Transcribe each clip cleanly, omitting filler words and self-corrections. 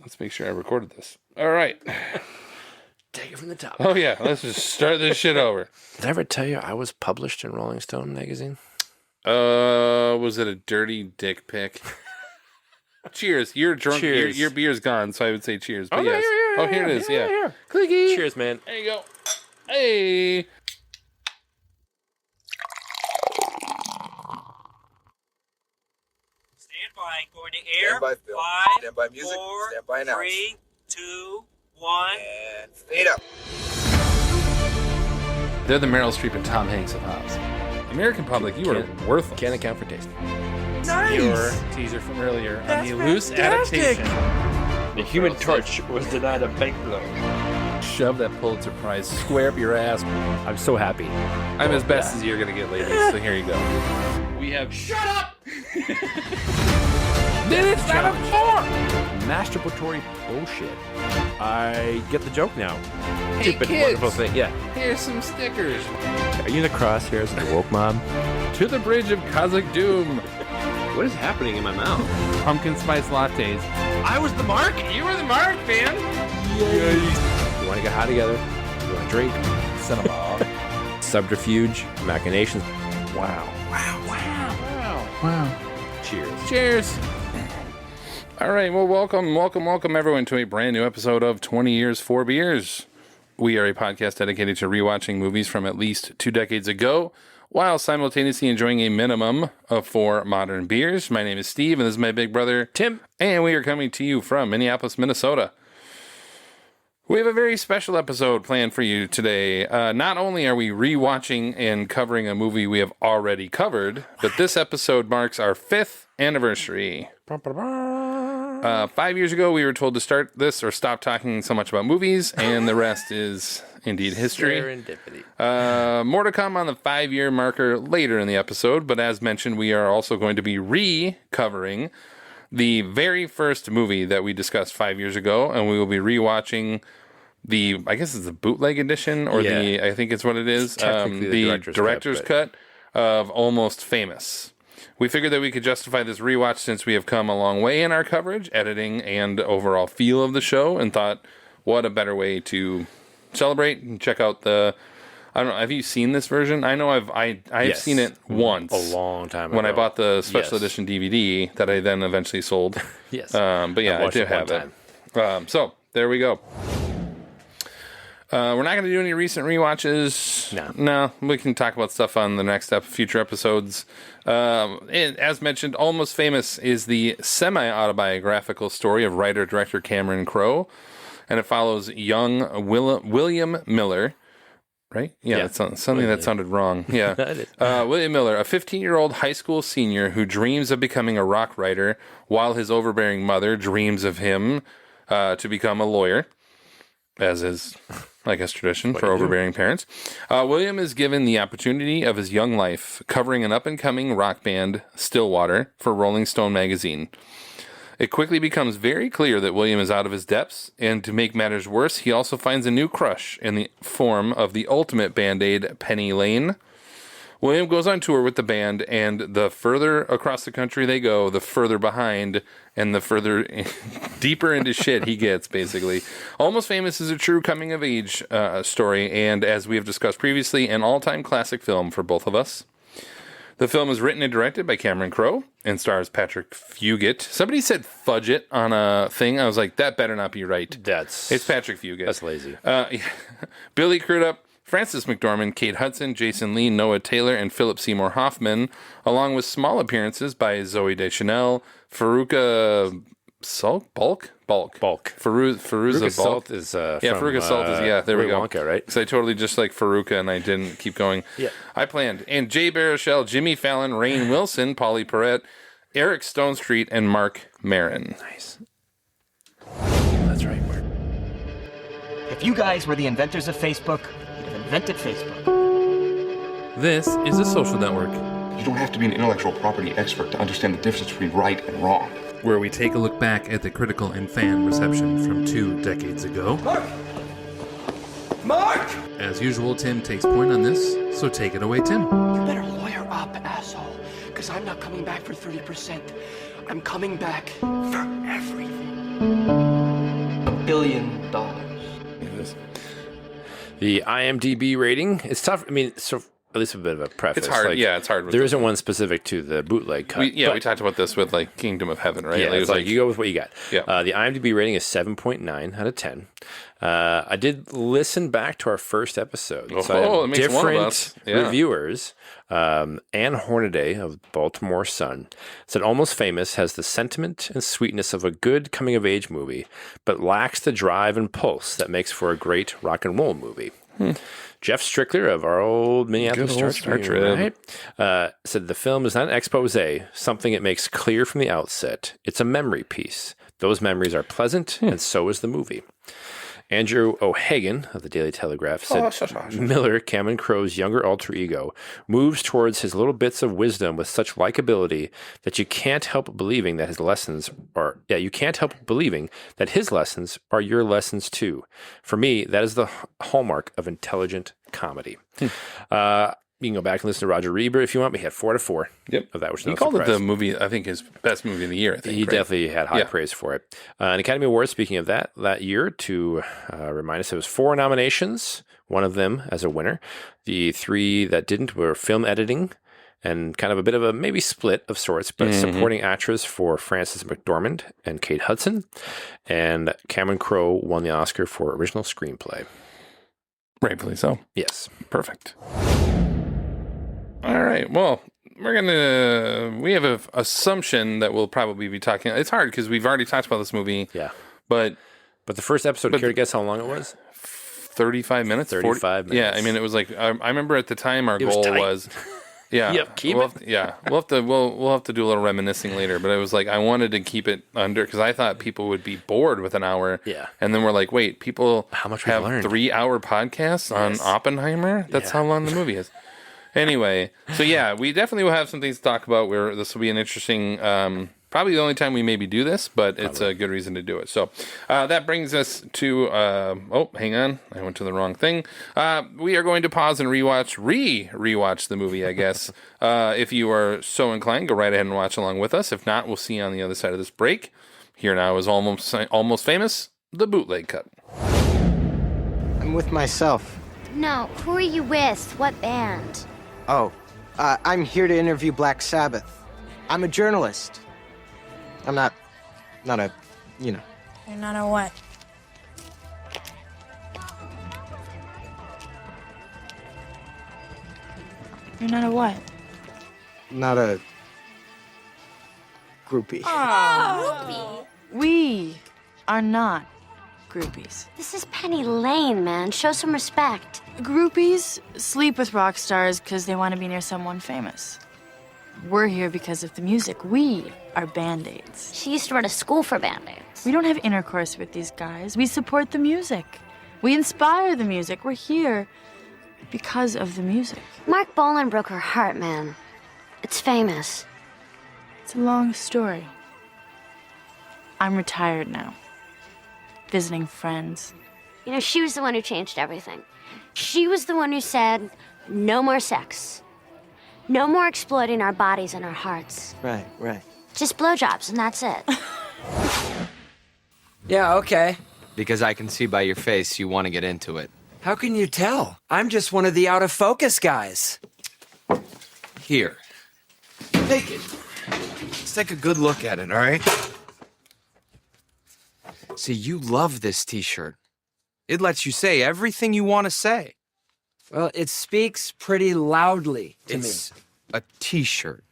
Let's make sure I recorded this. All right. Take it from the top. Oh, yeah. Let's just start this shit over. Did I ever tell you I was published in Rolling Stone magazine? Was it a dirty dick pic? Cheers. You're drunk. Cheers. Your beer's gone, so I would say cheers. But Oh, yes. Here it is. Yeah. Here. Clicky. Cheers, man. There you go. Hey. Stand by. Going to air. Stand by, Phil. 5, Stand by music. 4, Stand by announce. 3, 2, 1. And fade up. They're the Meryl Streep and Tom Hanks of Hobbs. American public, you are worthless. Can't account for taste. Nice. Your teaser from earlier on That's the loose fantastic. adaptation. The Human Torch was denied a banknote. Shove that Pulitzer Prize square up your ass. I'm so happy. I'm as best as you're going to get, ladies, so here you go. We have... Shut up! Then it's not a 4! Masturbatory bullshit. I get the joke now. Hey, Stupid, kids. wonderful thing. Yeah. Here's some stickers. Are you in the crosshairs of the woke mob? To the bridge of Kazakh Doom. What is happening in my mouth? Pumpkin spice lattes. I was the mark? You were the mark, man. You want to get high together? You want to drink? Cinema. Subterfuge, machinations. Wow. Wow. Cheers. Cheers. All right, well, welcome everyone to a brand new episode of 20 Years, 4 Beers. We are a podcast dedicated to rewatching movies from at least 2 decades ago, while simultaneously enjoying a minimum of 4 modern beers. My name is Steve, and this is my big brother, Tim. And we are coming to you from Minneapolis, Minnesota. We have a very special episode planned for you today. Not only are we rewatching and covering a movie we have already covered, but this episode marks our 5th anniversary. 5 years ago, we were told to start this or stop talking so much about movies, and the rest is indeed history. Serendipity. More to come on the 5-year marker later in the episode, but as mentioned, we are also going to be recovering the very first movie that we discussed 5 years ago, and we will be rewatching the, I guess it's the bootleg edition, or I think it's what it is, the director's cut of Almost Famous. We figured that we could justify this rewatch since we have come a long way in our coverage, editing, and overall feel of the show, and thought, what a better way to celebrate and check out the... I don't know, have you seen this version? I know I've seen it once. A long time ago. When I bought the special edition DVD that I then eventually sold. Yes. But yeah, I did have it. So, there we go. We're not going to do any recent rewatches. No, we can talk about stuff on the next future episodes. As mentioned, Almost Famous is the semi-autobiographical story of writer-director Cameron Crowe, and it follows young William Miller. Right? Yeah, that's something that sounded wrong. Yeah. William Miller, a 15-year-old high school senior who dreams of becoming a rock writer, while his overbearing mother dreams of him to become a lawyer, as is, I guess, tradition for overbearing parents. William is given the opportunity of his young life, covering an up-and-coming rock band, Stillwater, for Rolling Stone magazine. It quickly becomes very clear that William is out of his depths, and to make matters worse, he also finds a new crush in the form of the ultimate Band-Aid, Penny Lane. William goes on tour with the band, and the further across the country they go, the further behind and the further deeper into shit he gets, basically. Almost Famous is a true coming-of-age story, and as we have discussed previously, an all-time classic film for both of us. The film is written and directed by Cameron Crowe and stars Patrick Fugit. Somebody said Fudget on a thing. I was like, that better not be right. It's Patrick Fugit. That's lazy. Billy Crudup, Frances McDormand, Kate Hudson, Jason Lee, Noah Taylor, and Philip Seymour Hoffman, along with small appearances by Zooey Deschanel, Faruka Bulk. Faruza Bulk is Faruka Salt is there we go. Wonka, right? Because I totally just like Faruka and I didn't keep going. Yeah, I planned. And Jay Baruchel, Jimmy Fallon, Rainn Wilson, Polly Perrette, Eric Stonestreet, and Mark Maron. Nice. That's right, Mark. If you guys were the inventors of Facebook, you'd have invented Facebook. This is a social network You don't have to be an intellectual property expert to understand the difference between right and wrong. where we take a look back at the critical and fan reception from 2 decades ago. Mark! As usual, Tim takes point on this, so take it away, Tim. You better lawyer up, asshole, because I'm not coming back for 30%. I'm coming back for everything. billion. The IMDb rating, it's tough. I mean, so at least a bit of a preface. It's hard. Like, It's hard. With there isn't one specific to the bootleg cut. we talked about this with like Kingdom of Heaven, right? Yeah, Like, it it's was like you go with what you got. Yeah. The IMDb rating is 7.9 out of 10. I did listen back to our first episode. Oh, So I have it makes one of us. Yeah. reviewers. Anne Hornaday of Baltimore Sun said Almost Famous has the sentiment and sweetness of a good coming-of-age movie, but lacks the drive and pulse that makes for a great rock and roll movie. Jeff Strickler of our old Minneapolis Good old Star Star Tribune, right? Said the film is not an expose, something it makes clear from the outset. It's a memory piece. Those memories are pleasant, and so is the movie. Andrew O'Hagan of the Daily Telegraph said Miller, Cameron Crowe's younger alter ego, moves towards his little bits of wisdom with such likability that you can't help believing that his lessons are your lessons too. For me, that is the hallmark of intelligent comedy. You can go back and listen to Roger Ebert if you want. We had 4 out of 4 of that, which is he no called surprise. it the movie. I think his best movie of the year. I think He definitely had high praise for it. An Academy Award, speaking of that year, to remind us, it was 4 nominations, one of them as a winner. The 3 that didn't were film editing and kind of a bit of a maybe split of sorts, but supporting actress for Frances McDormand and Kate Hudson. And Cameron Crowe won the Oscar for original screenplay. Rightfully so. Yes. Perfect. All right. Well, we have an assumption that we'll probably be talking. It's hard because we've already talked about this movie. Yeah. But the first episode, care to guess how long it was? 35 minutes? 35 minutes. Yeah. I mean, it was like, I remember at the time our goal was, yeah. Yep, we'll have to do a little reminiscing later, but it was like, I wanted to keep it under, because I thought people would be bored with an hour. Yeah. And then we're like, wait, people How much we've have learned. 3-hour podcasts on Oppenheimer? That's how long the movie is. Anyway, so yeah, we definitely will have some things to talk about. This will be an interesting, probably the only time we maybe do this, but it's a good reason to do it. So that brings us to, hang on, I went to the wrong thing. We are going to pause and rewatch the movie, I guess. If you are so inclined, go right ahead and watch along with us. If not, we'll see you on the other side of this break. Here now is Almost Famous, the bootleg cut. I'm with myself. No, who are you with? What band? Oh, I'm here to interview Black Sabbath. I'm a journalist. I'm not a, You're not a what? You're not a what? not a groupie. Groupie? We are not groupies. This is Penny Lane, man. Show some respect. Groupies sleep with rock stars because they want to be near someone famous. We're here because of the music. We are Band-Aids. She used to run a school for Band-Aids. We don't have intercourse with these guys. We support the music. We inspire the music. We're here because of the music. Mark Bolan broke her heart, man. It's famous. It's a long story. I'm retired now. Visiting friends. You know, she was the one who changed everything. She was the one who said, no more sex. No more exploiting our bodies and our hearts. Right. Just blowjobs, and that's it. Yeah, okay. Because I can see by your face you want to get into it. How can you tell? I'm just one of the out of focus guys. Here. Take it. Let's take a good look at it, all right? See, you love this t-shirt. It lets you say everything you want to say. Well, it speaks pretty loudly to me. It's a t-shirt.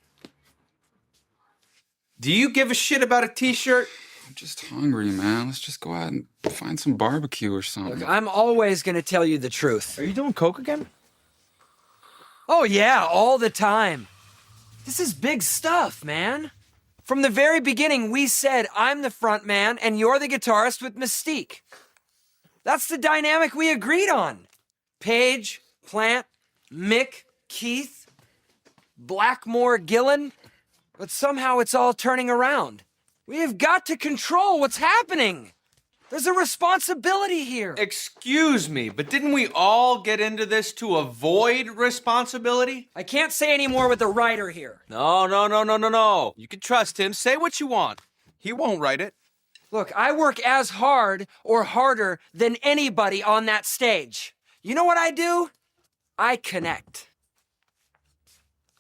Do you give a shit about a t-shirt? I'm just hungry, man. Let's just go out and find some barbecue or something. Look, I'm always gonna tell you the truth. Are you doing coke again? Oh yeah, all the time. This is big stuff, man. From the very beginning, we said I'm the front man and you're the guitarist with Mystique. That's the dynamic we agreed on. Page, Plant, Mick, Keith, Blackmore, Gillen. But somehow it's all turning around. We have got to control what's happening. There's a responsibility here. Excuse me, but didn't we all get into this to avoid responsibility? I can't say any more with the writer here. No. You can trust him. Say what you want. He won't write it. Look, I work as hard or harder than anybody on that stage. You know what I do? I connect.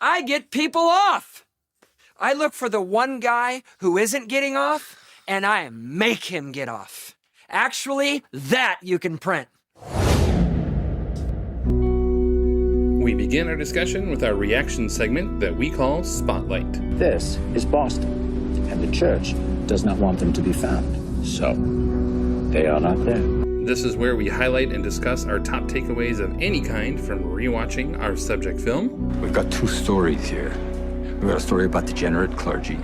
I get people off. I look for the one guy who isn't getting off, and I make him get off. Actually, that you can print. We begin our discussion with our reaction segment that we call Spotlight. This is Boston, and the church does not want them to be found. So, they are not there. This is where we highlight and discuss our top takeaways of any kind from rewatching our subject film. We've got two stories here. We've got a story about degenerate clergy,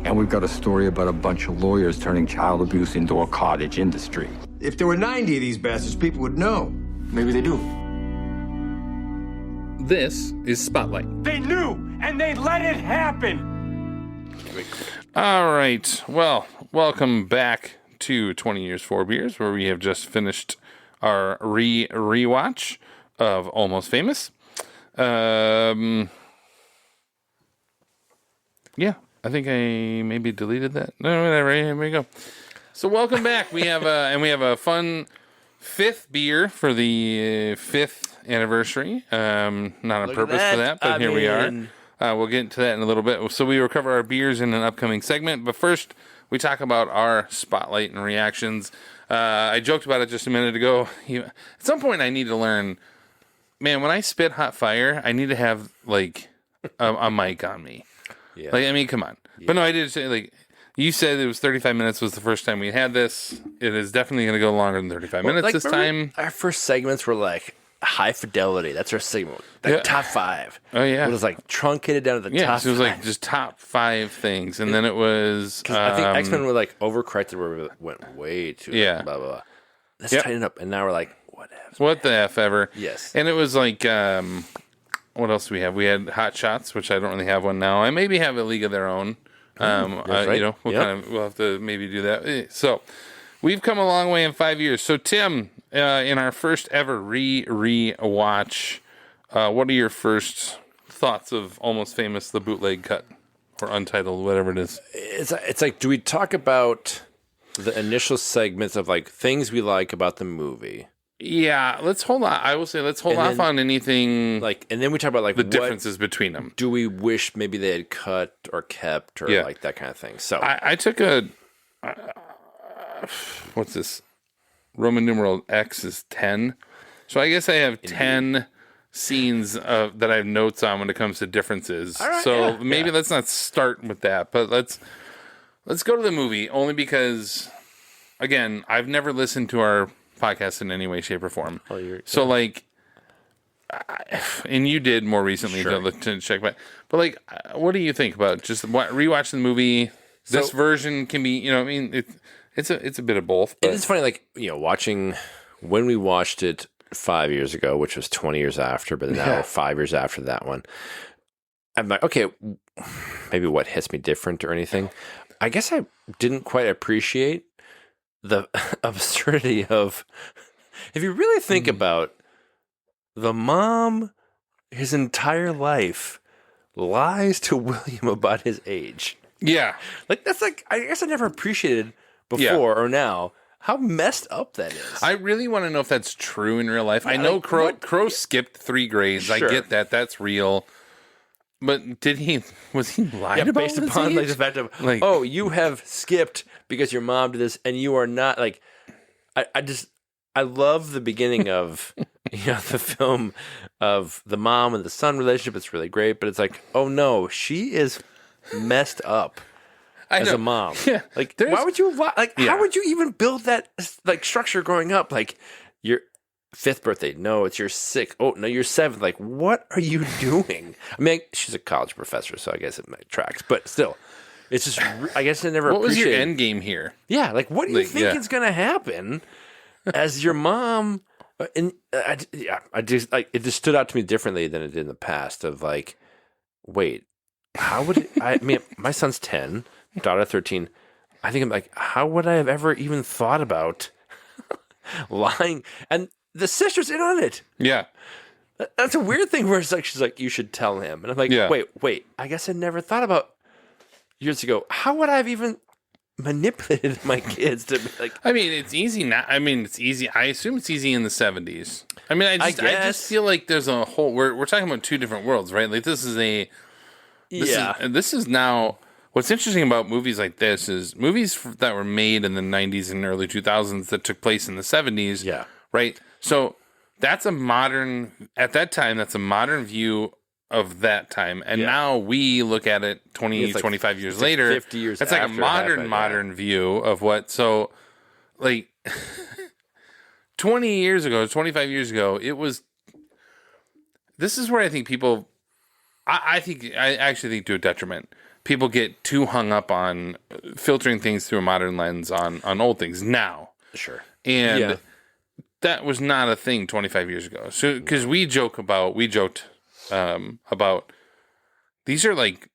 and we've got a story about a bunch of lawyers turning child abuse into a cottage industry. If there were 90 of these bastards, people would know. Maybe they do. This is Spotlight. They knew, and they let it happen. All right. Well, welcome back to 20 Years, 4 Beers, where we have just finished our rewatch of Almost Famous. Yeah, I think I maybe deleted that. No, whatever. Here we go. So welcome back. We have a fun fifth beer for the fifth anniversary. Not on purpose for that, but here we are. We'll get into that in a little bit. So we will cover our beers in an upcoming segment, but first we talk about our spotlight and reactions. I joked about it just a minute ago. At some point I need to learn, man, when I spit hot fire, I need to have like a mic on me. Yeah. Like, I mean, come on. Yeah. But no, I did say, like, you said it was 35 minutes was the first time we had this. It is definitely going to go longer than 35 minutes this time. Our first segments were like high fidelity. That's our segment. Like top 5. Oh, yeah. It was like truncated down to the top 5. So it was like just top 5 things. And then it was... I think X-Men were like overcorrected where we went way too blah, blah, blah. Let's tighten it up. And now we're like, whatever. What the F ever. Yes. And it was like... what else do we have? We had Hot Shots, which I don't really have one now. I maybe have a League of Their Own. Right. You know, we'll have to maybe do that. So we've come a long way in 5 years. So Tim, in our first ever re-watch, what are your first thoughts of Almost Famous, the bootleg cut or untitled, whatever it is? It's like, do we talk about the initial segments of like things we like about the movie? Yeah, let's hold on. I will say let's hold off on anything like, and then we talk about like the differences between them. Do we wish maybe they had cut or kept or like that kind of thing? So I took a what's this? Roman numeral X is 10. So I guess I have 10 scenes that I have notes on when it comes to differences. Right, so maybe let's not start with that, but let's go to the movie only because, again, I've never listened to our podcast in any way, shape, or form. So like, and you did more recently to check back. But like, what do you think about just rewatching the movie? This version can be, I mean, it's a bit of both. But. It is funny, like watching when we watched it 5 years ago, which was 20 years after, but now 5 years after that one. I'm like, okay, maybe what hits me different or anything. I guess I didn't quite appreciate the absurdity of, if you really think about the mom, his entire life lies to William about his age. Yeah. Like, that's like, I guess I never appreciated before or now how messed up that is. I really want to know if that's true in real life. I know like, Crow skipped 3 grades. Sure. I get that. That's real. But was he lied about based upon like the fact of you have skipped because your mom did this and you are not like I love the beginning of the film of the mom and the son relationship. It's really great, but it's like, oh no, she is messed up as a mom. Yeah, like why would you how would you even build that like structure growing up? Like your 5th birthday. No, it's your 6th. Oh, no, you're 7th. Like, what are you doing? I mean, she's a college professor, so I guess it tracks. But still, it's just, I guess I never What was your end game here? Yeah, like, what do you think is going to happen as your mom? And I just, like, it just stood out to me differently than it did in the past of like, wait, how would it, I mean, my son's 10, daughter 13. I think I'm like, how would I have ever even thought about lying? And the sister's in on it. Yeah. That's a weird thing where it's like, she's like, you should tell him. And I'm like, wait, I guess I never thought about years ago. How would I have even manipulated my kids to be like. I mean, it's easy now. I mean, it's easy. I assume it's easy in the 70s. I mean, I just feel like there's a whole. We're talking about two different worlds, right? Like this is this is now. What's interesting about movies like this is movies that were made in the 90s and early 2000s that took place in the 70s. Yeah. Right. So that's a modern. At that time, that's a modern view of that time, and now we look at it 25 years later. 50 years. That's like a modern view of what. So, like, 20 years ago, 25 years ago, it was. This is where I think people. I actually think to a detriment. People get too hung up on filtering things through a modern lens on old things now. Sure. And that was not a thing 25 years ago. So, because we joked about these are like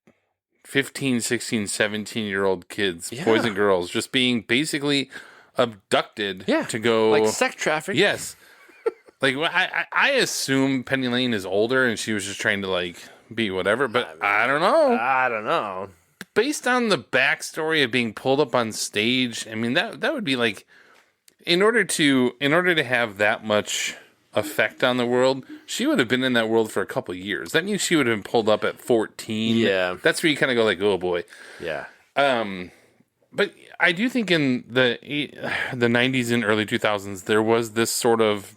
15, 16, 17-year-old kids, boys and girls, just being basically abducted to go. Like sex trafficking. Yes. Like, I assume Penny Lane is older and she was just trying to, like, be whatever, but I don't know. I don't know. Based on the backstory of being pulled up on stage, I mean, that would be like, in order to have that much effect on the world, she would have been in that world for a couple of years. That means she would have been pulled up at 14. Yeah. That's where you kind of go like, oh boy. Yeah. But I do think in the 90s and early 2000s, there was this sort of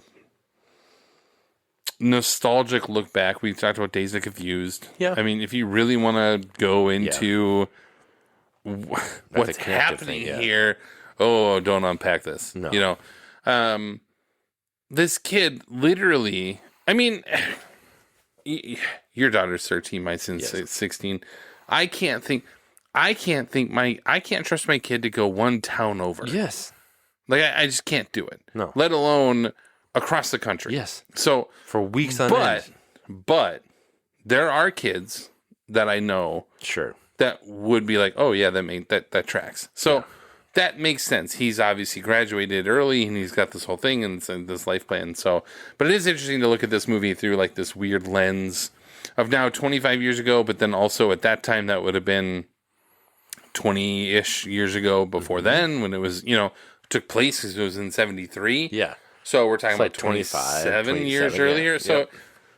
nostalgic look back. We talked about Dazed and Confused. Yeah. I mean, if you really want to go into what's happening here, don't unpack this. No. You know, this kid literally, I mean, your daughter's 13, my son's 16. I can't trust my kid to go one town over. Yes. Like, I just can't do it. No. Let alone across the country. Yes. So for weeks on end. But there are kids that I know that would be like, oh yeah, that tracks. So that makes sense. He's obviously graduated early and he's got this whole thing and this life plan. So, but it is interesting to look at this movie through like this weird lens of now 25 years ago, but then also at that time that would have been 20-ish years ago before then when it was, took place because it was in 73. Yeah. So we're talking like about 27 years 27, earlier. yeah. So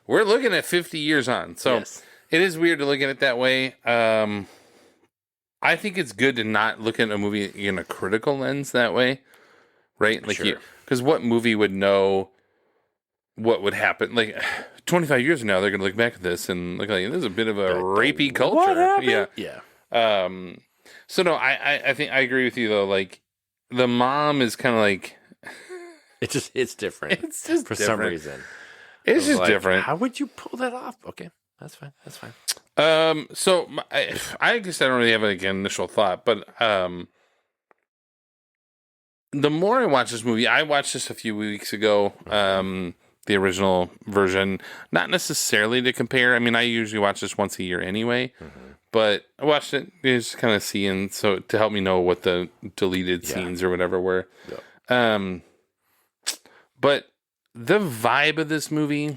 we're looking at 50 years on. So it is weird to look at it that way. I think it's good to not look at a movie in a critical lens that way, right? Like, because what movie would know what would happen? Like 25 years from now, they're going to look back at this and look like there's a bit of a rapey culture. What happened? Yeah. So no, I think I agree with you though. Like the mom is kind of like. It's different. It's just for different. some reason. It's just like, different. How would you pull that off? Okay, that's fine. So I guess I don't really have like an initial thought, but the more I watch this movie, I watched this a few weeks ago, the original version, not necessarily to compare. I mean, I usually watch this once a year anyway, but I watched it just kind of seeing, so to help me know what the deleted scenes or whatever were. Yeah. But the vibe of this movie,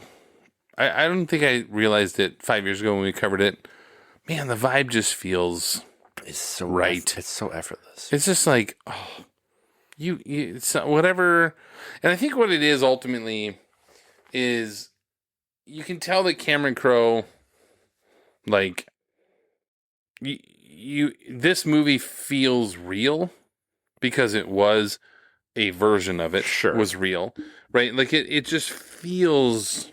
I don't think I realized it 5 years ago when we covered it. Man, the vibe just feels it's so right. It's so effortless. It's just like, it's whatever. And I think what it is ultimately is you can tell that Cameron Crowe, like, this movie feels real because it was a version of it was real, right? Like it just feels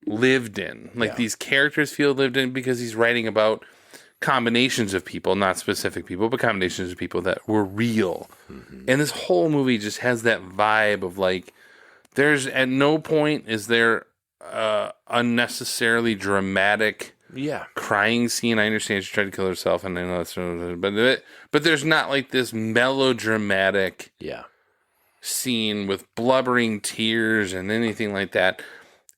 lived in. Like these characters feel lived in because he's writing about combinations of people, not specific people, but combinations of people that were real. And this whole movie just has that vibe of like, there's at no point is there unnecessarily dramatic crying scene. I understand she tried to kill herself, and I know that's, but there's not like this melodramatic scene with blubbering tears and anything like that.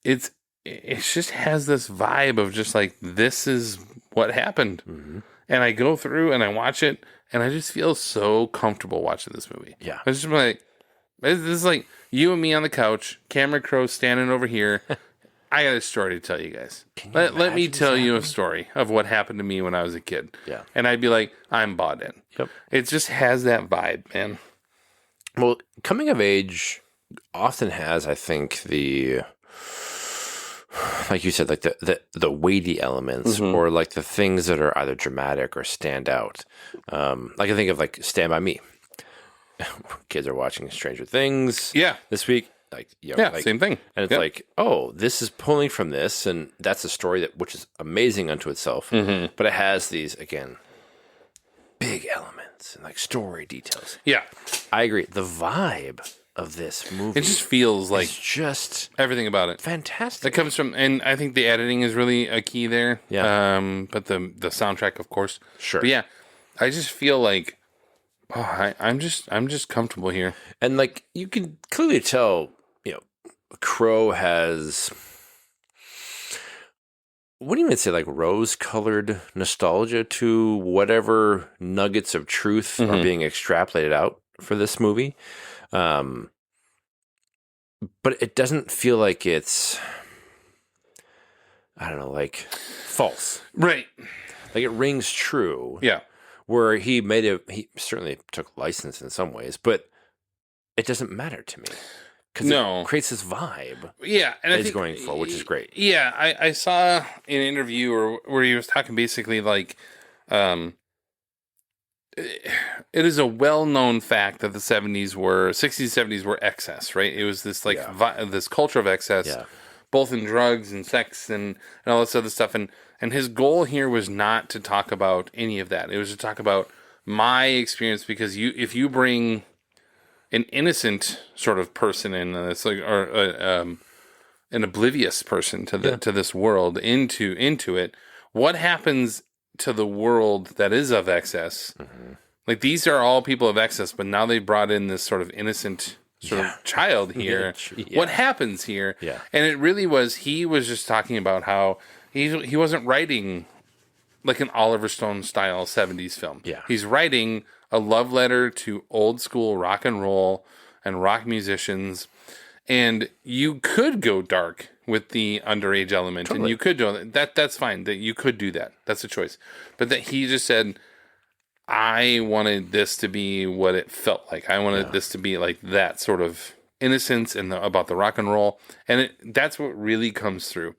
It just has this vibe of just like, this is what happened. And I go through and I watch it and I just feel so comfortable watching this movie. Yeah. It's just like, this is like you and me on the couch, Cameron Crowe standing over here. I got a story to tell you guys. Let me tell you a story of what happened to me when I was a kid. Yeah. And I'd be like, I'm bought in. Yep. It just has that vibe, man. Well, coming of age often has, I think, like you said, like the weighty elements, or like the things that are either dramatic or stand out. Like I think of like Stand By Me. Kids are watching Stranger Things. Yeah. This week. Like, same thing. And it's like, oh, this is pulling from this, and that's a story which is amazing unto itself. But it has these, again, big elements and like story details. Yeah. I agree. The vibe of this movie, it just feels like just everything about it. Fantastic. It comes from, and I think the editing is really a key there. Yeah. But the soundtrack, of course. Sure. But yeah, I just feel like, I'm just comfortable here. And like you can clearly tell, Crow has, what do you even say, like rose-colored nostalgia to whatever nuggets of truth are being extrapolated out for this movie. But it doesn't feel like it's, I don't know, like false. Right. Like it rings true. Yeah. Where he certainly took license in some ways, but it doesn't matter to me. Because it creates this vibe. Yeah. And that I he's going for, which is great. Yeah. I saw an interview where he was talking basically like, it is a well-known fact that the 60s, 70s were excess, right? It was this like this culture of excess, both in drugs and sex and all this other stuff. And his goal here was not to talk about any of that. It was to talk about my experience, because if you bring an innocent sort of person in this, like, or an oblivious person to this world into it, what happens to the world that is of excess? Like, these are all people of excess, but now they brought in this sort of innocent sort of child here. What happens here? Yeah. And it really was, he was just talking about how he wasn't writing like an Oliver Stone style 70s film. Yeah. He's writing a love letter to old school rock and roll and rock musicians. And you could go dark with the underage element, and you could do that. That's fine. That you could do that. That's a choice. But that he just said, I wanted this to be what it felt like. I wanted this to be like that sort of innocence and about the rock and roll. And that's what really comes through.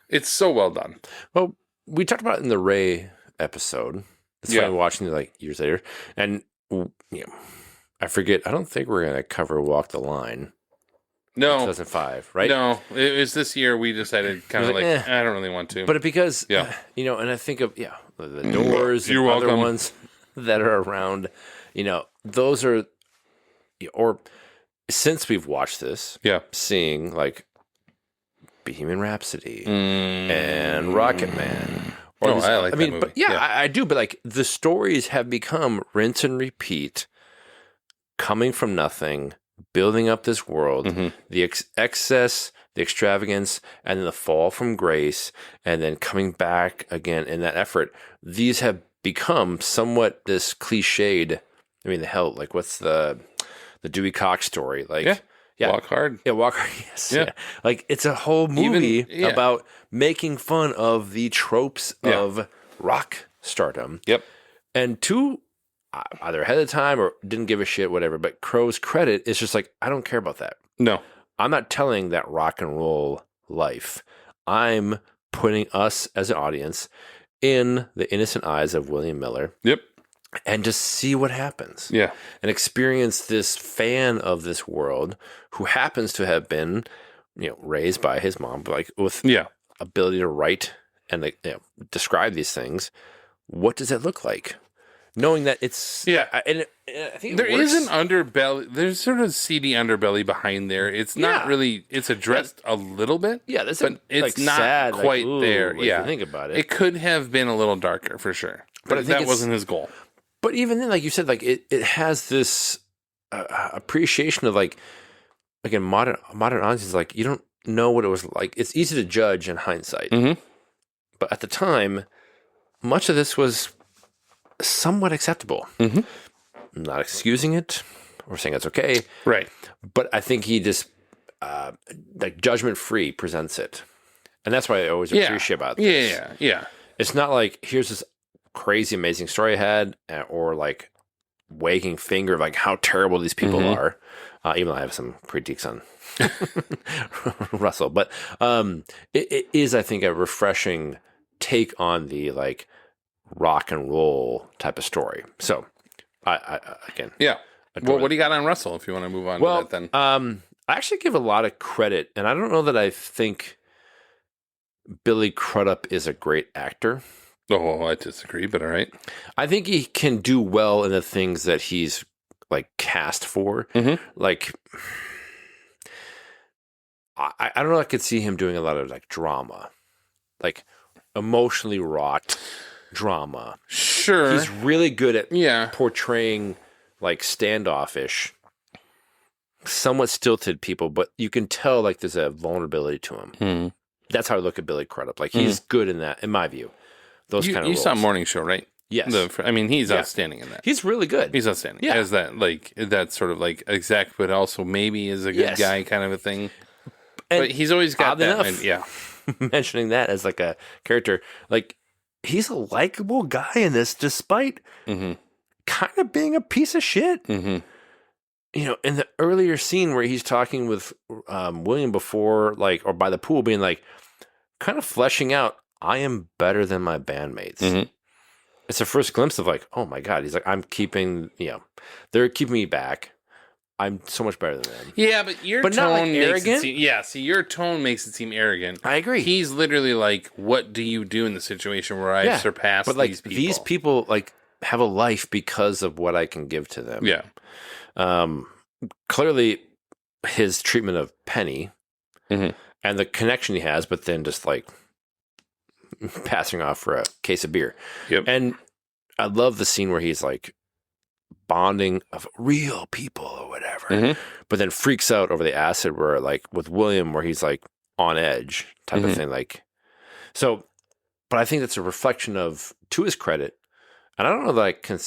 It's so well done. Well, we talked about it in the Ray episode. It's funny watching it like years later. And I forget, I don't think we're going to cover Walk the Line. No. 2005, right? No, it was this year we decided kind of like, I don't really want to. But because, and I think of, the Doors and other ones that are around, those are, or since we've watched this, seeing like Bohemian Rhapsody and Rocket Man. I like that movie. But I do. But like the stories have become rinse and repeat, coming from nothing, building up this world, the excess, the extravagance, and then the fall from grace, and then coming back again in that effort. These have become somewhat this cliched. I mean, the hell, like what's the Dewey Cox story? Like, Walk Hard. Yeah, Walk Hard. Yes. Yeah. Like it's a whole movie about making fun of the tropes of rock stardom. Yep. And either ahead of time or didn't give a shit, whatever. But Crow's credit is just like, I don't care about that. No. I'm not telling that rock and roll life. I'm putting us as an audience in the innocent eyes of William Miller. Yep. And just see what happens. Yeah. And experience this fan of this world who happens to have been, raised by his mom, like with ability to write and describe these things. What does that look like? Knowing that it's and I think there is an underbelly. There's sort of seedy underbelly behind there. It's not really. It's addressed a little bit. Yeah, that's but it's not sad, quite there. If you think about it, it could have been a little darker for sure. But I think that wasn't his goal. But even then, like you said, like it has this appreciation of like again modern audiences. Like you don't know what it was like. It's easy to judge in hindsight, but at the time, much of this was somewhat acceptable. I'm not excusing it or saying it's okay, right? But I think he just like Judgment Free presents it, and that's what I always appreciate about this. Yeah. It's not like here's this crazy amazing story I had, or like wagging finger of like how terrible these people are. Even though I have some critiques on Russell, but it is, I think, a refreshing take on the like rock and roll type of story. So I again, What do you got on Russell? If you want to move on to that, then I actually give a lot of credit, and I don't know that I think Billy Crudup is a great actor. Oh, I disagree, but all right. I think he can do well in the things that he's like cast for. Like, I don't know. I could see him doing a lot of like drama, like emotionally wrought drama. Sure, he's really good at portraying like standoffish, somewhat stilted people, but you can tell like there's a vulnerability to him. That's how I look at Billy Crudup. Like he's good in that, in my view. Those kind of roles. You saw Morning Show, right? Yes. He's outstanding in that. He's really good. He's outstanding. Yeah. As that sort of like exec, but also maybe is a good guy kind of a thing. And but he's always got that. Mentioning that as like a character, like he's a likable guy in this, despite kind of being a piece of shit. You know, in the earlier scene where he's talking with William before, like, or by the pool, being like, kind of fleshing out, I am better than my bandmates. It's the first glimpse of like, oh my God. He's like, I'm keeping, they're keeping me back. I'm so much better than them. Yeah, but your tone not like makes arrogant. it seem, your tone makes it seem arrogant. I agree. He's literally like, what do you do in the situation where I've surpassed but like, these people? These people like have a life because of what I can give to them. Yeah. Clearly his treatment of Penny and the connection he has, but then just like passing off for a case of beer. Yep. And I love the scene where he's like bonding of real people or whatever, but then freaks out over the acid where like with William, where he's like on edge type of thing. Like, so, but I think that's a reflection of, to his credit, and I don't know that I can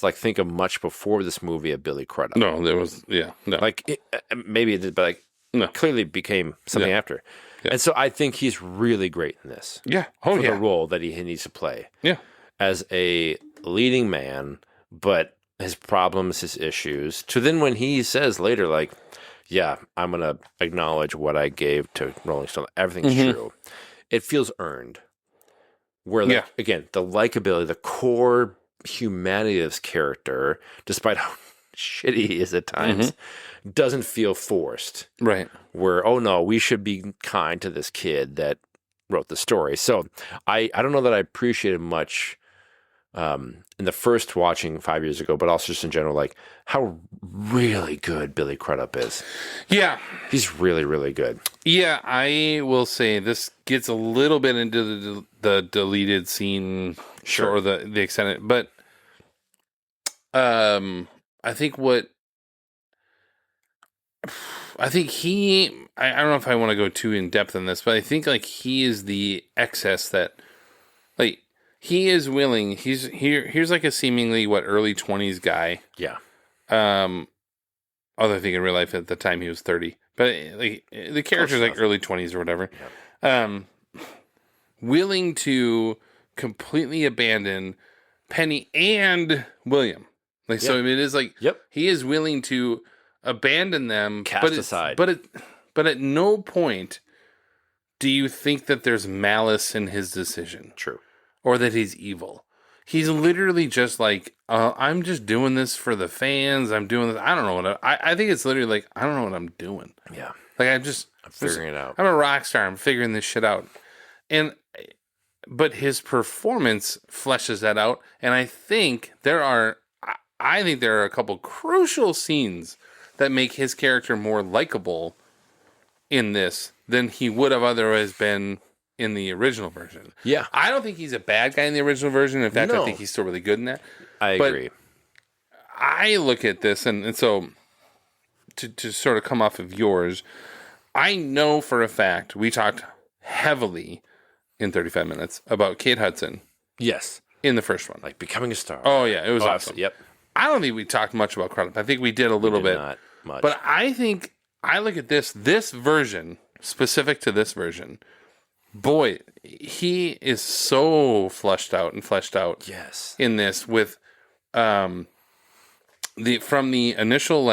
like think of much before this movie of Billy Crudup. No, there was, no. Like maybe it did, but like clearly became something after. Yeah. And so I think he's really great in this. Yeah. For the role that he needs to play. Yeah. As a leading man, but his problems, his issues, to then when he says later, like, yeah, I'm going to acknowledge what I gave to Rolling Stone. Everything's true. It feels earned. Where, like, again, the likability, the core humanity of this character, despite how shitty he is at times, doesn't feel forced. Right. Where, oh no, we should be kind to this kid that wrote the story. So I don't know that I appreciated much in the first watching 5 years ago, but also just in general, like how really good Billy Crudup is. Yeah. He's really, really good. Yeah, I will say this gets a little bit into the deleted scene, or the extended, but I think I don't know if I want to go too in depth on this, but I think like he is the excess that, like, he is willing. Here's like a seemingly early 20s guy. Yeah. Although I think in real life at the time he was 30, but like the character's like early 20s or whatever. Yeah. Willing to completely abandon Penny and William. Like, so it is like, he is willing to abandon them, cast aside. But at no point do you think that there's malice in his decision. True. Or that he's evil. He's literally just like, I'm just doing this for the fans. I'm doing this. I don't know what I think it's literally like, I don't know what I'm doing. Yeah. Like, I'm figuring it out. I'm a rock star. I'm figuring this shit out. But his performance fleshes that out. And I think there are a couple crucial scenes that make his character more likable in this than he would have otherwise been in the original version. Yeah. I don't think he's a bad guy in the original version. In fact, I think he's still really good in that. I agree. I look at this, and so to sort of come off of yours, I know for a fact we talked heavily in 35 minutes about Kate Hudson. Yes. In the first one. Like becoming a star. Oh, yeah. It was awesome. Yep. I don't think we talked much about Crudup. I think we did a little bit. Not much. But I think I look at this version, specific to this version, boy, he is so fleshed out. Yes. In this with from the initial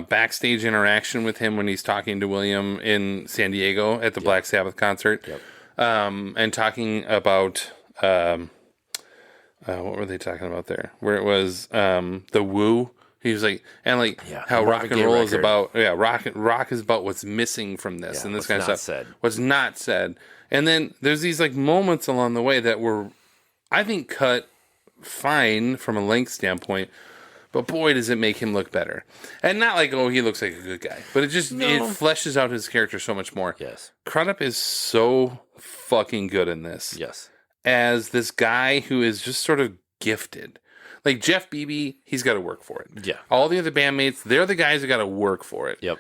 backstage interaction with him when he's talking to William in San Diego at the Black Sabbath concert, and talking about what were they talking about there? Where it was the woo. He was like, and like how rock and roll is about, rock is about what's missing from this and this kind of stuff. What's not said. And then there's these like moments along the way that were, I think, cut fine from a length standpoint, but boy, does it make him look better. And not like, oh, he looks like a good guy, but it just it fleshes out his character so much more. Yes. Crudup is so fucking good in this. Yes. As this guy who is just sort of gifted. Like Jeff Beebe, he's got to work for it. Yeah. All the other bandmates, they're the guys who got to work for it. Yep.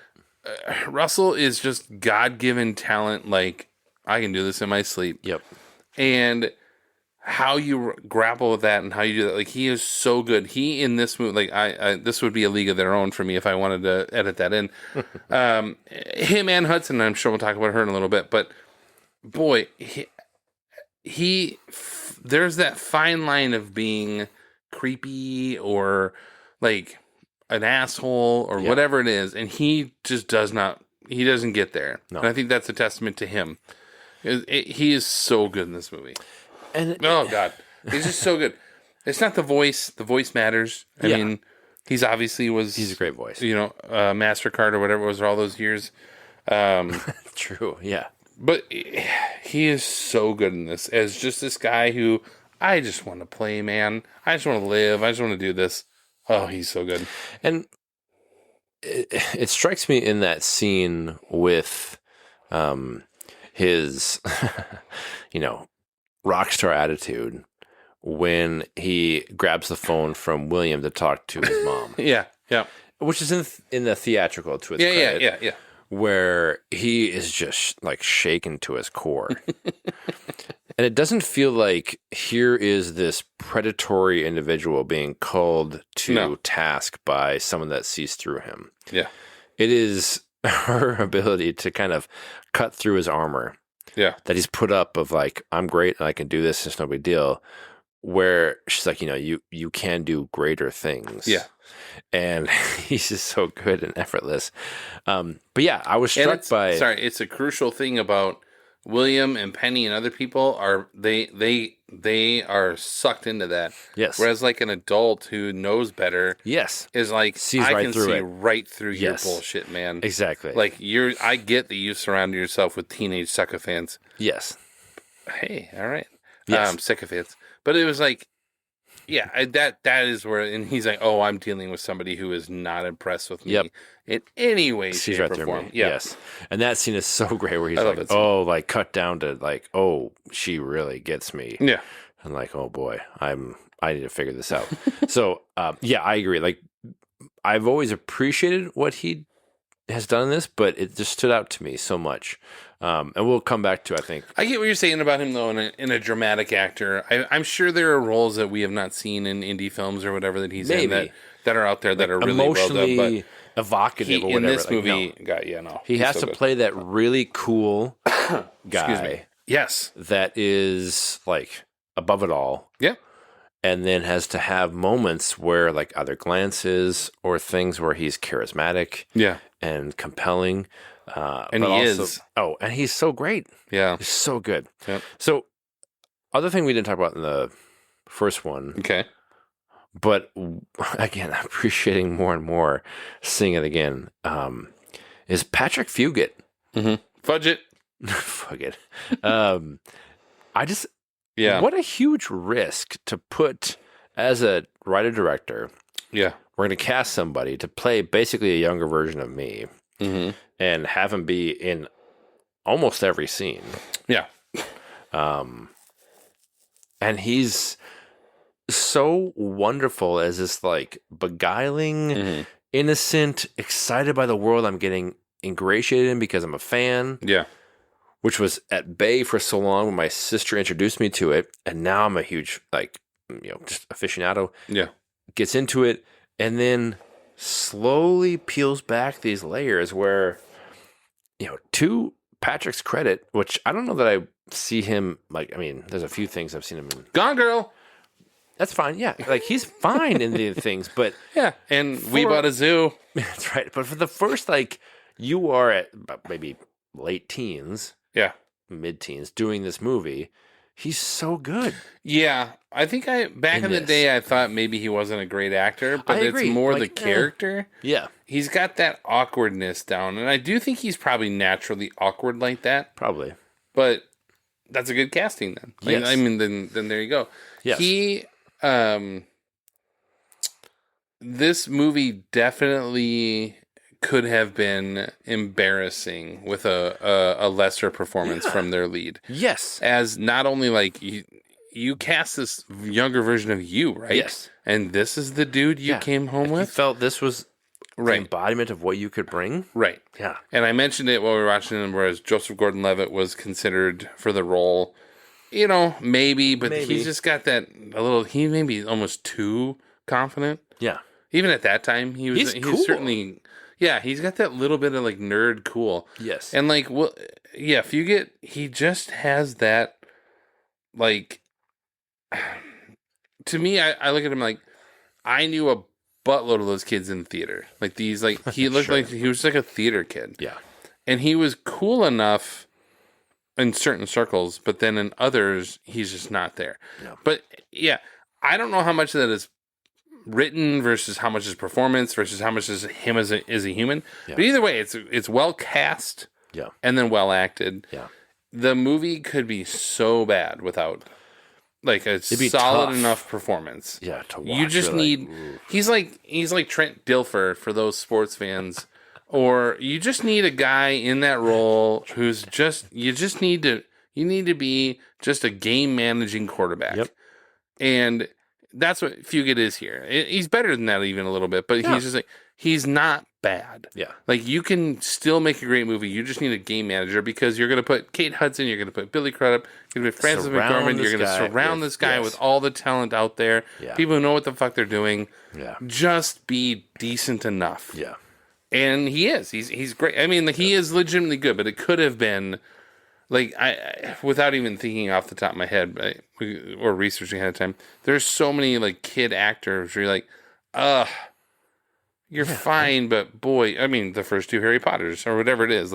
Russell is just God-given talent. Like, I can do this in my sleep. Yep. And how you grapple with that and how you do that, like, he is so good. He in this movie, like, this would be a league of their own for me if I wanted to edit that in. Him and Hudson, I'm sure we'll talk about her in a little bit, but boy, there's that fine line of being creepy or like an asshole or whatever it is, and he just doesn't get there. No. And I think that's a testament to him. He is so good in this movie. And oh god, he's just so good. It's not the voice matters. I mean, he's a great voice, MasterCard or whatever it was for all those years. True, yeah. But he is so good in this as just this guy who, I just want to play, man. I just want to live. I just want to do this. Oh, he's so good. And it strikes me in that scene with his, rock star attitude when he grabs the phone from William to talk to his mom. Yeah. Which is in the theatrical to its credit. Yeah. Where he is just like shaken to his core. And it doesn't feel like here is this predatory individual being called to task by someone that sees through him. Yeah. It is her ability to kind of cut through his armor. Yeah. That he's put up of like, I'm great and I can do this. It's no big deal. Where she's like, you can do greater things. Yeah. And he's just so good and effortless. But yeah, I was struck by... Sorry, it's a crucial thing about William and Penny and other people are they are sucked into that. Yes. Whereas like an adult who knows better, yes, is like sees I right can through see it. right through your bullshit, man. Exactly. Like I get that you surround yourself with teenage sycophants. Yes. Hey, all right. Yes. Sycophants. But it was like, yeah, that is where, and he's like, oh, I'm dealing with somebody who is not impressed with me in any way, Sees shape, right or through form. me. Yeah. Yes. And that scene is so great where he's I love like, that scene. oh, like cut down to like, oh, she really gets me. Yeah. And like, oh boy, I need to figure this out. So, yeah, I agree. Like, I've always appreciated what he has done in this, but it just stood out to me so much. And we'll come back to, I think. I get what you're saying about him, though, in a dramatic actor. I'm sure there are roles that we have not seen in indie films or whatever that he's in that are out there that are really emotionally well done. But evocative or whatever. In this movie, he has to play that really cool guy. Excuse me. Yes. That is, like, above it all. Yeah. And then has to have moments where, like, either glances or things where he's charismatic. Yeah. And compelling. And he is. Oh, and he's so great. Yeah. He's so good. Yep. So, other thing we didn't talk about in the first one. Okay. But, again, appreciating more and more seeing it again, is Patrick Fugit. Mm-hmm. Fudge it. Fugit. I just... Yeah. What a huge risk to put as a writer-director. Yeah. We're going to cast somebody to play basically a younger version of me and have him be in almost every scene. Yeah. And he's so wonderful as this like beguiling, innocent, excited by the world I'm getting ingratiated in because I'm a fan. Yeah. Which was at bay for so long when my sister introduced me to it. And now I'm a huge, like, just aficionado. Yeah. Gets into it. And then slowly peels back these layers where, to Patrick's credit, which I don't know that I see him, there's a few things I've seen him in. Gone Girl. That's fine, yeah. He's fine in the things, but... Yeah, and We Bought a Zoo. That's right. But for the first, you are at maybe late teens. Yeah. Mid-teens doing this movie. He's so good. Yeah. I think back in the day, I thought maybe he wasn't a great actor, but it's more the character. Yeah. He's got that awkwardness down, and I do think he's probably naturally awkward like that. Probably. But that's a good casting then. Yes. Then there you go. Yes. This movie definitely could have been embarrassing with a lesser performance from their lead. Yes. As not only you cast this younger version of you, right? Yes. And this is the dude you came home with? You felt this was the embodiment of what you could bring? Right. Yeah. And I mentioned it while we were watching it, whereas Joseph Gordon-Levitt was considered for the role. Maybe, but he's just got he may be almost too confident. Yeah. Even at that time, he's cool. Certainly, he's got that little bit of nerd cool. Yes. And he just has that, to me, I look at him I knew a buttload of those kids in theater. He looked like he was a theater kid. Yeah. And he was cool enough in certain circles, but then in others, he's just not there. Yeah. But I don't know how much of that is written versus how much is performance versus how much is him as a human. Yeah. But either way, it's well cast, and then well acted. Yeah. The movie could be so bad without a solid enough performance. Yeah, to watch. You just need. He's like Trent Dilfer for those sports fans. Or you just need a guy in that role who's you need to be just a game managing quarterback. Yep. And that's what Fugit is here. He's better than that even a little bit, but he's just he's not bad. Yeah. You can still make a great movie. You just need a game manager because you're going to put Kate Hudson, you're going to put Billy Crudup, you're going to put Francis McDormand, you're going to surround this guy with all the talent out there, people who know what the fuck they're doing. Yeah. Just be decent enough. Yeah. And he is. He's great. I mean, he is legitimately good, but it could have been I without even thinking off the top of my head or researching ahead of time. There's so many kid actors where you're you're fine, but boy, I mean, the first two Harry Potters or whatever it is,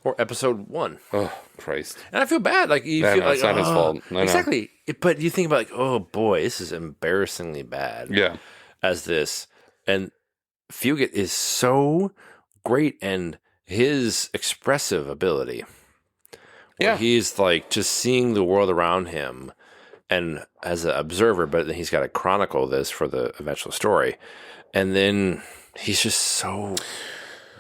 or episode 1. Oh Christ! And I feel bad. You feel it's not his fault. Exactly. But you think about oh boy, this is embarrassingly bad. Yeah. As this and. Fugit is so great, and his expressive ability. Yeah, he's just seeing the world around him, and as an observer, but then he's got to chronicle this for the eventual story, and then he's just so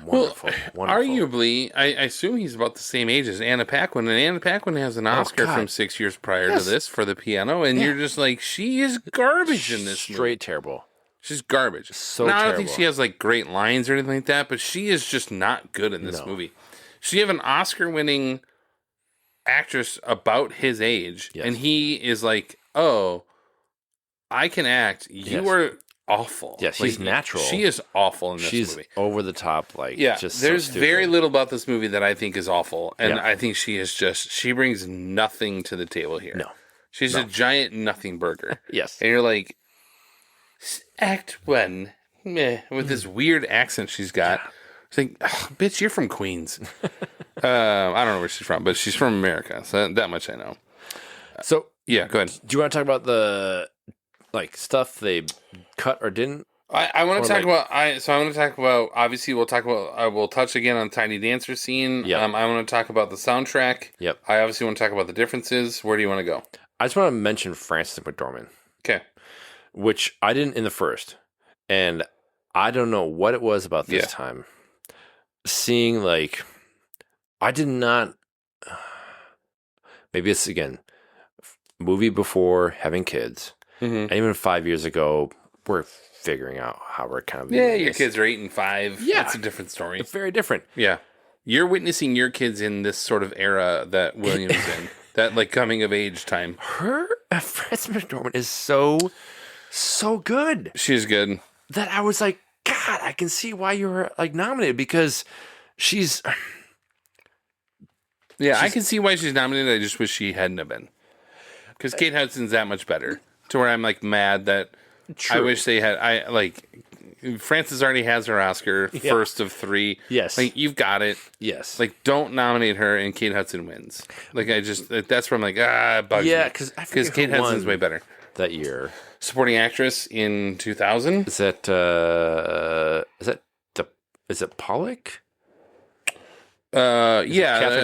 wonderful. Arguably, I assume he's about the same age as Anna Paquin, and Anna Paquin has an Oscar from 6 years prior to this for the piano, and you're just she is garbage in this straight movie. Terrible. She's garbage. I don't think she has great lines or anything like that, but she is just not good in this movie. She have an Oscar-winning actress about his age, and he is oh, I can act. You are awful. Yes, she's natural. She is awful in this movie. She's over the top. Just there's very little about this movie that I think is awful, and I think she is she brings nothing to the table here. No, she's a giant nothing burger. Yes, and you're Act 1, meh, with this weird accent she's got. It's bitch, you're from Queens. I don't know where she's from, but she's from America, so that much I know. So yeah, go ahead. Do you want to talk about the stuff they cut or didn't? I want to talk about. I want to talk about. Obviously, we'll talk about. I will touch again on Tiny Dancer scene. Yep. I want to talk about the soundtrack. Yep. I obviously want to talk about the differences. Where do you want to go? I just want to mention Frances McDormand. Okay. Which I didn't in the first. And I don't know what it was about this time. Seeing I did not, maybe it's again, movie before having kids. Mm-hmm. And even 5 years ago, we're figuring out how we're kind of. Yeah, your kids are 8 and 5. Yeah. It's a different story. It's very different. Yeah. You're witnessing your kids in this sort of era that William's in. That coming of age time. Frances McDormand is so good. She's good. That I was God, I can see why you were like nominated because she's. Yeah, I can see why she's nominated. I just wish she hadn't have been. Because Kate Hudson's that much better. To where I'm like mad that I wish they had. Frances already has her Oscar, first of 3. Yes. Like, you've got it. Yes. Like, don't nominate her and Kate Hudson wins. Like, that's where I'm like, it bugs me. Yeah, because Kate Hudson's way better. That year. Supporting actress in 2000. Is it Pollock? I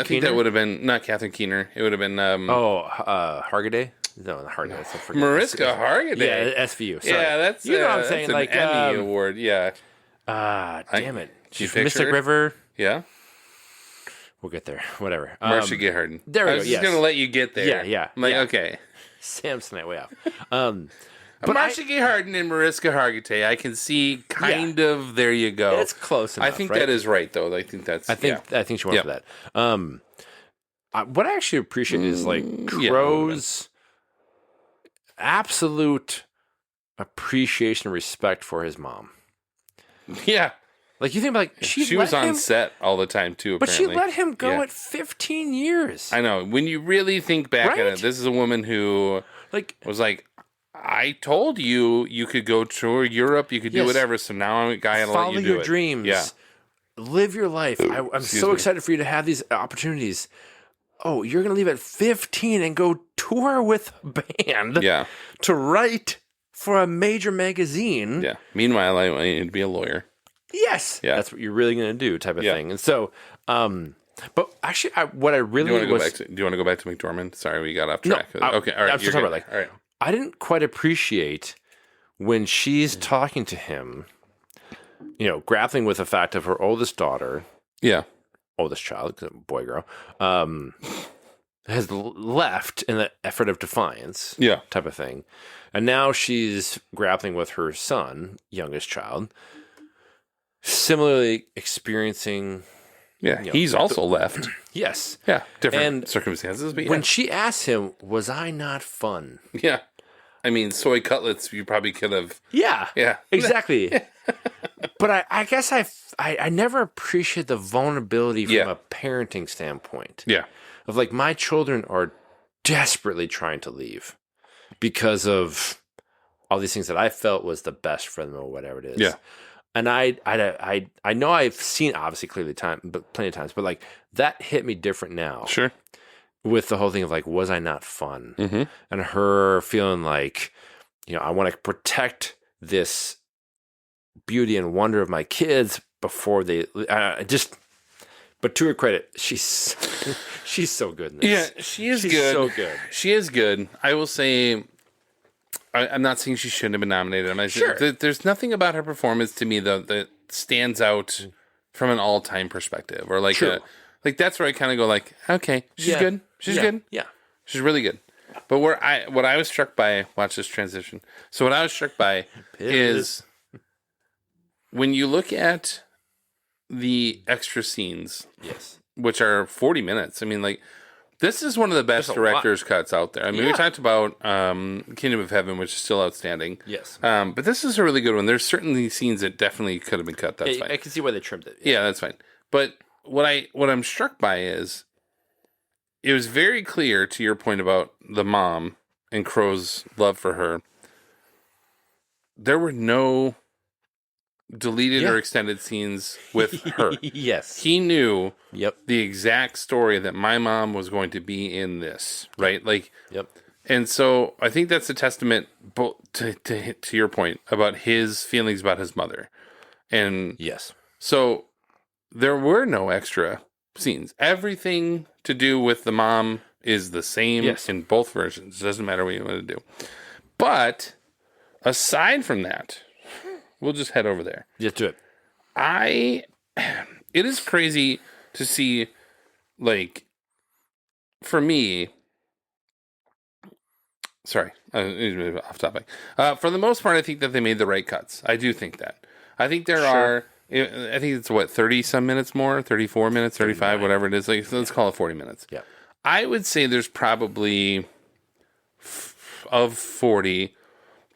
think that would have been not Catherine Keener. It would have been Hargiday. No, not Hargiday. No. Mariska Hargitay. Yeah, SVU. Sorry. Yeah, that's you know what I'm saying. That's Like an Emmy award. Yeah. Damn it. She's from Mystic River. Yeah. We'll get there. Whatever. Marcia Gay Harden. There we go. I was just gonna let you get there. Yeah. I'm like, okay. Samsonite way off. But Marcia Gay Harden and Mariska Hargitay, I can see kind of. There you go. It's close enough. I think right? that is right, though. I think that's. I think she went for that. What I actually appreciate is like Crow's absolute appreciation and respect for his mom. Yeah. Like you think about she was on set all the time too. But Apparently. she let him go at 15 years. I know. When you really think back at it, this is a woman who was like, I told you could go tour Europe, you could do whatever. So now I'm a guy and follow let you do your it. dreams. Yeah. Live your life. I'm so excited for you to have these opportunities. Oh, you're going to leave at 15 and go tour with a band to write for a major magazine. Yeah. Meanwhile, I need to be a lawyer. Yes. Yeah. That's what you're really going to do type of thing. And so, but actually, what I really do you want to go back to McDormand? Sorry, we got off track. No, okay. All right. I'm still talking about all right. I didn't quite appreciate when she's talking to him, grappling with the fact of her oldest daughter. Yeah. Oldest child, boy, girl, has left in the effort of defiance. Yeah. Type of thing. And now she's grappling with her son, youngest child, similarly experiencing. Yeah. He's also left. Yes. Yeah. Different circumstances. But when she asked him, was I not fun? Yeah. I mean, soy cutlets, you probably could have. Yeah. Yeah. Exactly. But I guess I never appreciate the vulnerability from a parenting standpoint. Yeah. Of like, my children are desperately trying to leave because of all these things that I felt was the best for them or whatever it is. Yeah. And I know I've seen obviously clearly plenty of times, but like that hit me different now. Sure. With the whole thing of like, was I not fun? Mm-hmm. And her feeling like, I want to protect this beauty and wonder of my kids before they but to her credit, she's so good in this. Yeah, she's good. So good. She is good. I will say, I'm not saying she shouldn't have been nominated. Sure. There's nothing about her performance to me though that stands out from an all-time perspective, or like that's where I kind of go like, okay, she's good. She's good. Yeah, she's really good. But what I was struck by, watch this transition. So what I was struck by is when you look at the extra scenes, which are 40 minutes. I mean, like, this is one of the best director's cuts out there. I mean, we talked about Kingdom of Heaven, which is still outstanding. Yes. But this is a really good one. There's certainly scenes that definitely could have been cut. That's fine. I can see why they trimmed it. Yeah, that's fine. But what I'm struck by is it was very clear, to your point about the mom and Crow's love for her, there were no deleted or extended scenes with her. Yes. He knew the exact story that my mom was going to be in this, right? Like, and so I think that's a testament to your point about his feelings about his mother. And so there were no extra scenes. Everything to do with the mom is the same in both versions. It doesn't matter what you want to do. But aside from that, we'll just head over there. Just do it. It is crazy to see, like, for me, sorry, off topic. For the most part, I think that they made the right cuts. I do think that. I think there are, I think it's 30 some minutes more, 34 minutes, 35, whatever it is. Like, let's call it 40 minutes. Yeah. I would say there's probably of 40,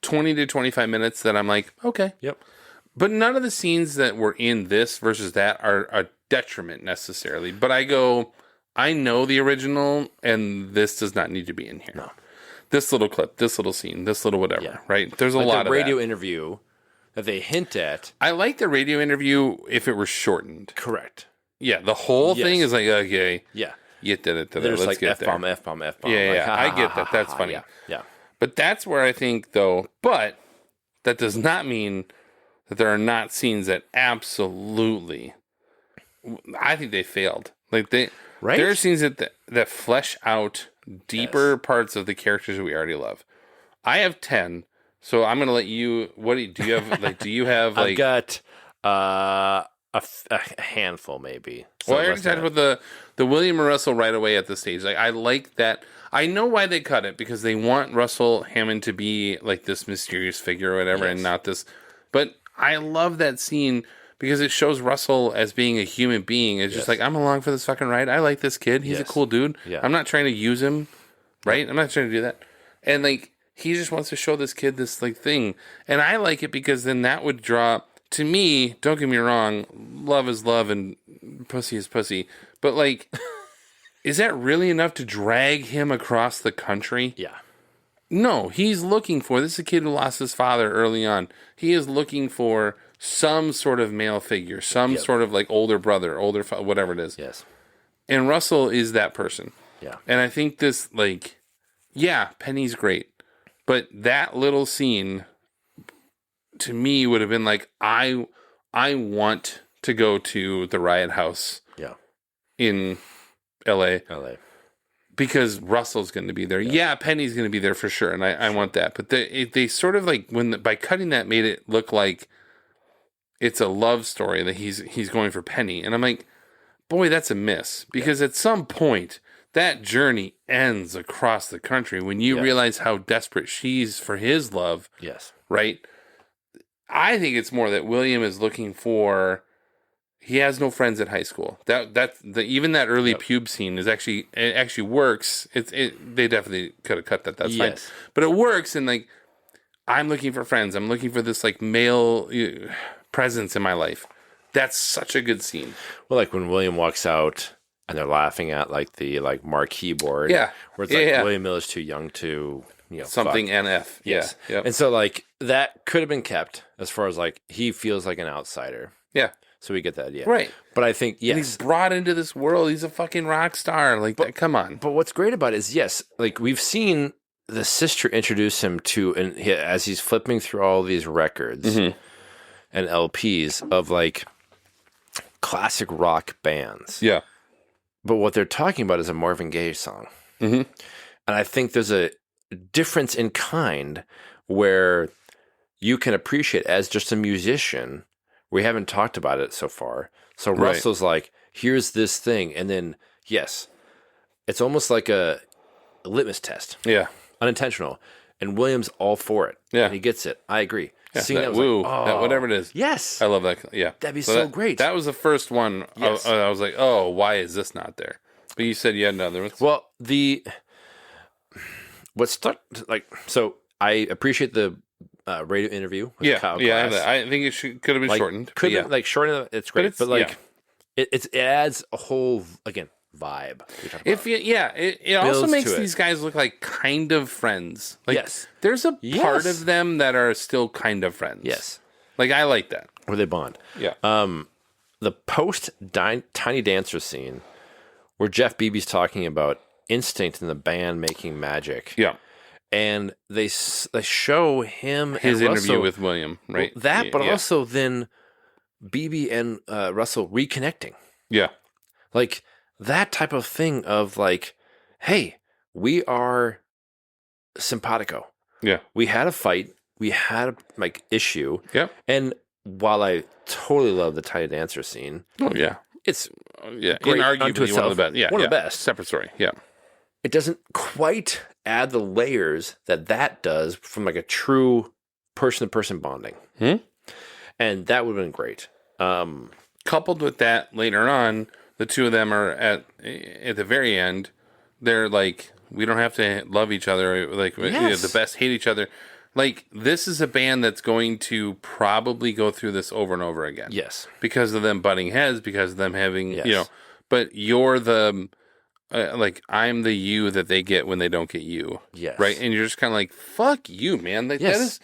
20 to 25 minutes that I'm like, okay. Yep. But none of the scenes that were in this versus that are a detriment necessarily. But I know the original, and this does not need to be in here. No. This little clip, this little scene, this little whatever, right? There's a like lot the of radio that. interview that they hint at. I like the radio interview if it were shortened. Correct. Yeah, the whole thing is like, okay. Yeah. You did it. There's Let's like get F-bomb, there. F-bomb, F-bomb. Yeah, like, yeah. I get that. That's funny. Yeah. But that's where I think, though, but that does not mean that there are not scenes that absolutely, I think they failed. Like there are scenes that flesh out deeper parts of the characters that we already love. I have 10, so I'm gonna let you. What do you have? Like, do you have? Like, I've got a handful, maybe. So well, I already talked about the William and Russell right away at the stage. Like, I like that. I know why they cut it, because they want Russell Hammond to be like this mysterious figure or whatever, and not this. But I love that scene because it shows Russell as being a human being. It's just like, I'm along for this fucking ride. I like this kid. He's a cool dude. Yeah. I'm not trying to use him, right? I'm not trying to do that. And like, he just wants to show this kid this like thing. And I like it because then that would draw, to me, don't get me wrong, love is love and pussy is pussy. But like, is that really enough to drag him across the country? Yeah. No, he's looking for, this is a kid who lost his father early on. He is looking for some sort of male figure, some sort of like older brother, whatever it is. Yes. And Russell is that person. Yeah. And I think this, like, yeah, Penny's great. But that little scene, to me, would have been like, I want to go to the Riot House in L.A. Because Russell's going to be there. Yeah, Penny's going to be there for sure, and I want that. But they sort of like, by cutting that, made it look like it's a love story that he's going for Penny. And I'm like, boy, that's a miss. Because at some point, that journey ends across the country when you realize how desperate she's for his love. Yes. Right? I think it's more that William is looking for, he has no friends at high school. Even that early pube scene is actually works. They definitely could have cut that. That's fine. But it works, and like, I'm looking for friends. I'm looking for this like male presence in my life. That's such a good scene. Well, like when William walks out and they're laughing at like the like marquee board. Yeah. Where it's like William Miller's too young to, something fuck. NF. Yes. Yeah. Yep. And so like that could have been kept as far as like he feels like an outsider. Yeah. So we get that, Right. But I think, And he's brought into this world. He's a fucking rock star. Like, come on. But what's great about it is, like we've seen the sister introduce him to, and as he's flipping through all these records and LPs of like classic rock bands. Yeah. But what they're talking about is a Marvin Gaye song. And I think there's a difference in kind where you can appreciate as just a musician. We haven't talked about it so far. So Russell's like, here's this thing. And then, yes, it's almost like a litmus test. Yeah. Unintentional. And William's all for it. Yeah. And he gets it. I agree. Yeah, Seeing that was woo, like, that whatever it is. Yes. I love that. Yeah. That'd be so great. That was the first one. Yes. I was like, oh, why is this not there? But you said you had another one. Well, so I appreciate the radio interview with Kyle Glass. I think it could have been shortened. Could have been, like, shortened, it's great. But it adds a whole, again, vibe. It also makes these guys look like kind of friends. Like, there's a part of them that are still kind of friends. Yes. Like, I like that. Where they bond. Yeah. The post-Tiny Dancer scene where Jeff Beebe's talking about Instinct and the band making magic. Yeah. And they show him his and interview Russell, with William, right? But also then Beebe and Russell reconnecting. Yeah. Like that type of thing of like, hey, we are simpatico. Yeah. We had a fight. We had a like issue. Yeah. And while I totally love the Tiny Dancer scene. Oh yeah. It's great, inarguably one of the best. Yeah. One of the best. Separate story. Yeah. It doesn't quite add the layers that does from like a true person-to-person bonding. And that would have been great. Coupled with that, later on, the two of them are at the very end. They're like, we don't have to love each other. Like the best hate each other. like, this is a band that's going to probably go through this over and over again. Yes. Because of them butting heads, because of them having, Yes. but you're the, like, I'm the you that they get when they don't get you. Yes. Right? And you're just kind of like, fuck you, man. Like, Yes. that is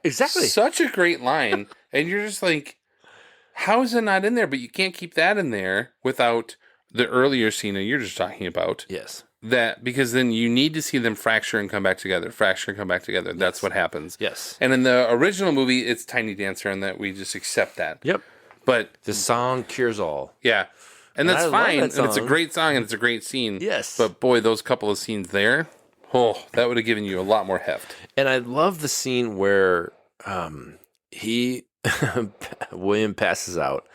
exactly such a great line. And you're just like, how is it not in there? But you can't keep that in there without the earlier scene that you're just talking about. Yes. That, because then you need to see them fracture and come back together, fracture and come back together. That's what happens. Yes. And in the original movie, it's Tiny Dancer, and that we just accept that. Yep. But the song cures all. Yeah. And that's I love fine. that And it's a song. great song, and it's a great scene. Yes. But boy, those couple of scenes there, that would have given you a lot more heft. And I love the scene where he William passes out,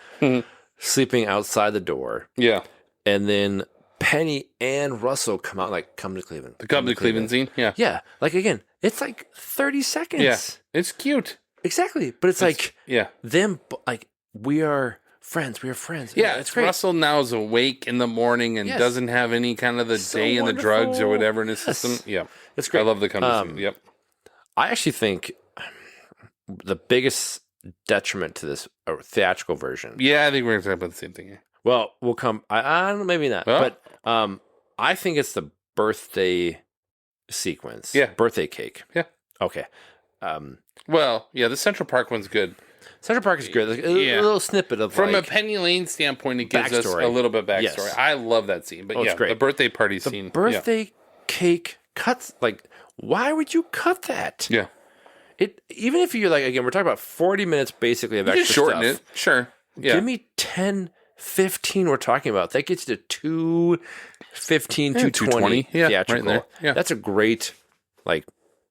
sleeping outside the door. Yeah. And then Penny and Russell come to Cleveland. The come to Cleveland scene, yeah. Yeah. Like, again, it's like 30 seconds. Yeah. It's cute. Exactly. But it's like, yeah. them, like, we are friends. We are friends. Yeah, it's great. Russell now is awake in the morning and Yes. doesn't have any kind of the So day and the drugs or wonderful. whatever in his Yes. system. Yeah. It's great. I love the come to scene. Yep. I actually think the biggest detriment to this theatrical version. Yeah, I think we're going to talk about the same thing here. Well, we'll come. I don't know, maybe not. Well. But I think it's the birthday sequence. Yeah. Birthday cake. Yeah. Okay. Well, yeah, the Central Park one's good. Central Park is good. Like, a little snippet of From like, a Penny Lane standpoint, it gives us backstory. a little bit of backstory. Yes. I love that scene. But Oh, it's yeah, great. the birthday party the scene. birthday cake cuts. Like, why would you cut that? Yeah. It even if you're like, again, we're talking about 40 minutes basically of You can extra shorten stuff. it. Sure. Yeah. Give me 10, 15 we're talking about. That gets you to 215, Yeah, 220 Yeah, theatrical. right there. Yeah. That's a great, like,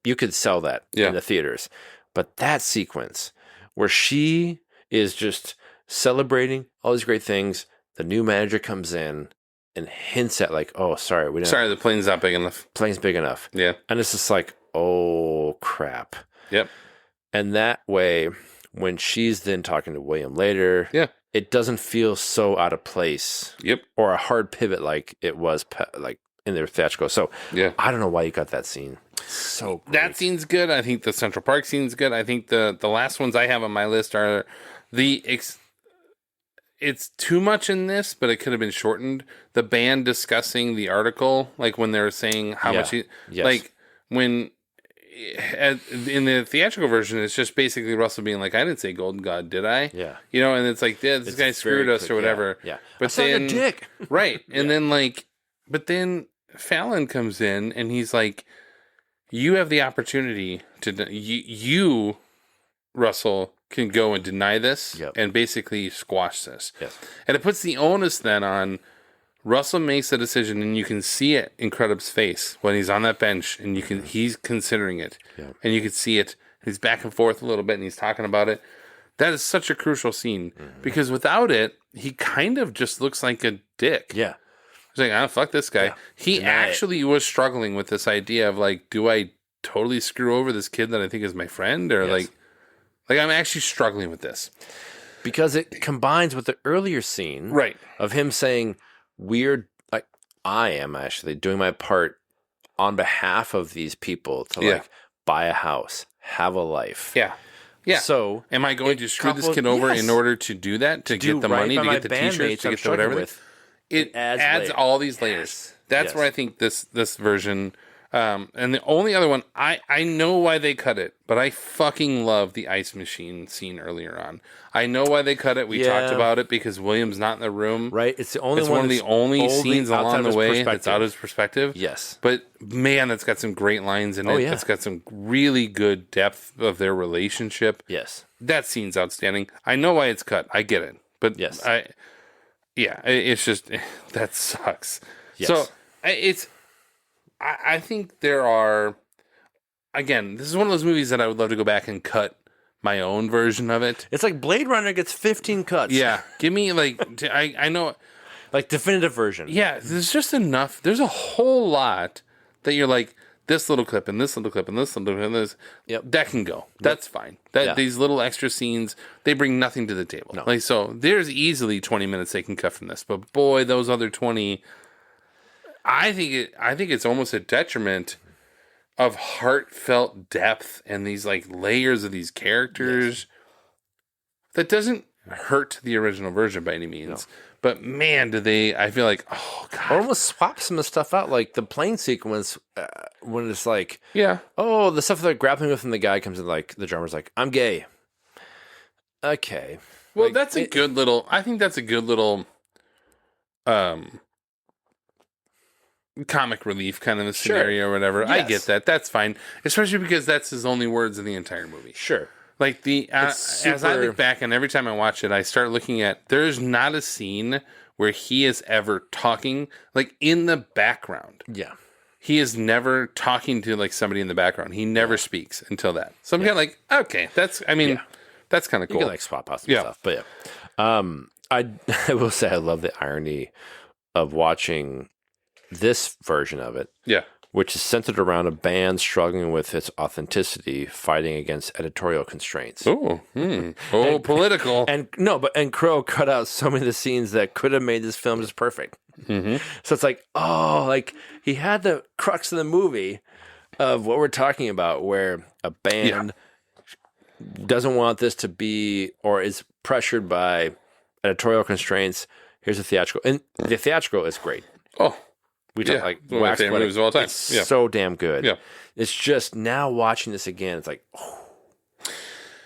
you could sell that Yeah. in the theaters. But that sequence where she is just celebrating all these great things, the new manager comes in and hints at, like, oh, sorry, we didn't. Sorry, the plane's not big enough. Plane's big enough. Yeah. And it's just like, oh, crap. Yep. And that way, when she's then talking to William later, yeah, it doesn't feel so out of place. Yep. Or a hard pivot like it was like in their theatrical. So yeah, I don't know why you got that scene. So great. That scene's good. I think the Central Park scene's good. I think the last ones I have on my list are it's too much in this, but it could have been shortened. The band discussing the article, like when they're saying how much like when in the theatrical version, it's just basically Russell being like, I didn't say Golden God, did I? Yeah. You know, and it's like, yeah, this guy screwed us or whatever. Yeah. But I saw your then, dick. Right. And then but then Fallon comes in and he's like, you have the opportunity to, you Russell, can go and deny this and basically squash this. Yes. And it puts the onus then on Russell makes a decision, and you can see it in Crudup's face when he's on that bench, and he's considering it, and you can see it. He's back and forth a little bit, and he's talking about it. That is such a crucial scene because without it, he kind of just looks like a dick. Yeah, he's like, "Ah, fuck this guy." Yeah. He actually was struggling with this idea of like, do I totally screw over this kid that I think is my friend, or like I'm actually struggling with this because it combines with the earlier scene, right, of him saying, "We're like, I am actually doing my part on behalf of these people to like buy a house, have a life." Yeah. Yeah. So, am I going to screw this kid over in order to do that, to get the money, to get the t-shirts, to get the whatever? It adds all these layers. That's where I think this version. And the only other one, I know why they cut it, but I fucking love the ice machine scene earlier on. I know why they cut it. We talked about it because William's not in the room. Right. It's the only one of the only scenes along the way that's out of his perspective. Yes. But man, it's got some great lines in it. Yeah. It's got some really good depth of their relationship. Yes. That scene's outstanding. I know why it's cut. I get it. But yes. It's just, that sucks. Yes. So I think there are, again, this is one of those movies that I would love to go back and cut my own version of it. It's like Blade Runner gets 15 cuts. Yeah. Give me I know. Like definitive version. Yeah. There's just enough. There's a whole lot that you're like, this little clip and this little clip and this little clip and this. Yep. That can go. That's fine. These little extra scenes, they bring nothing to the table. No. Like, so there's easily 20 minutes they can cut from this. But boy, those other 20... I think it's almost a detriment of heartfelt depth and these like layers of these characters that doesn't hurt the original version by any means. But man, I feel like, oh God. Or almost swap some of the stuff out, like the plane sequence when it's like, the stuff they're grappling with and the guy comes in like, the drummer's like, I'm gay. Okay. Well, like, that's a good little, I think that's a good little comic relief kind of a scenario or whatever. Yes. I get that. That's fine. Especially because that's his only words in the entire movie. Sure. Like as I look back and every time I watch it, I start looking at, there's not a scene where he is ever talking like in the background. Yeah. He is never talking to like somebody in the background. He never speaks until that. So I'm kind of like, okay, that's kind of cool. You can like swap out some stuff, but I will say I love the irony of watching this version of it. Yeah. Which is centered around a band struggling with its authenticity, fighting against editorial constraints. Oh, political. And Crow cut out so many of the scenes that could have made this film just perfect. Mm-hmm. So it's like, he had the crux of the movie of what we're talking about, where a band doesn't want this to be, or is pressured by editorial constraints. Here's a theatrical, and the theatrical is great. Oh. We talk like one of my favorite movies of all time. It's so damn good. Yeah. It's just now watching this again, it's like,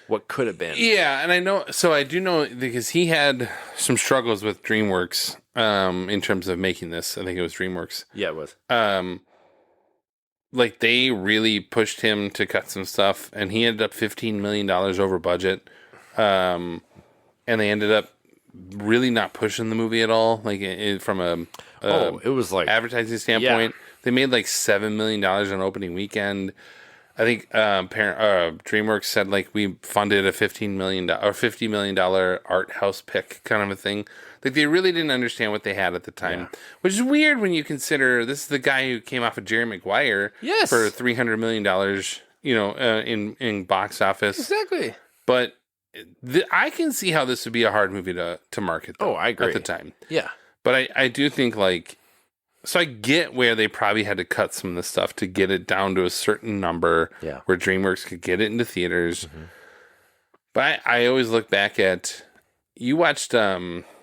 what could have been? Yeah, and I know. So I do know because he had some struggles with DreamWorks in terms of making this. I think it was DreamWorks. Yeah, it was. Like they really pushed him to cut some stuff, and he ended up $15 million over budget. And they ended up really not pushing the movie at all, like from a it was like advertising standpoint. They made like $7 million on opening weekend. I think DreamWorks said like we funded a $50 million art house pick kind of a thing. Like they really didn't understand what they had at the time, which is weird when you consider this is the guy who came off of Jerry Maguire for $300 million, in box office. Exactly. But I can see how this would be a hard movie to market. Though, I agree. At the time. Yeah. But I do think so I get where they probably had to cut some of the stuff to get it down to a certain number where DreamWorks could get it into theaters. Mm-hmm. But I always look back at, you watched what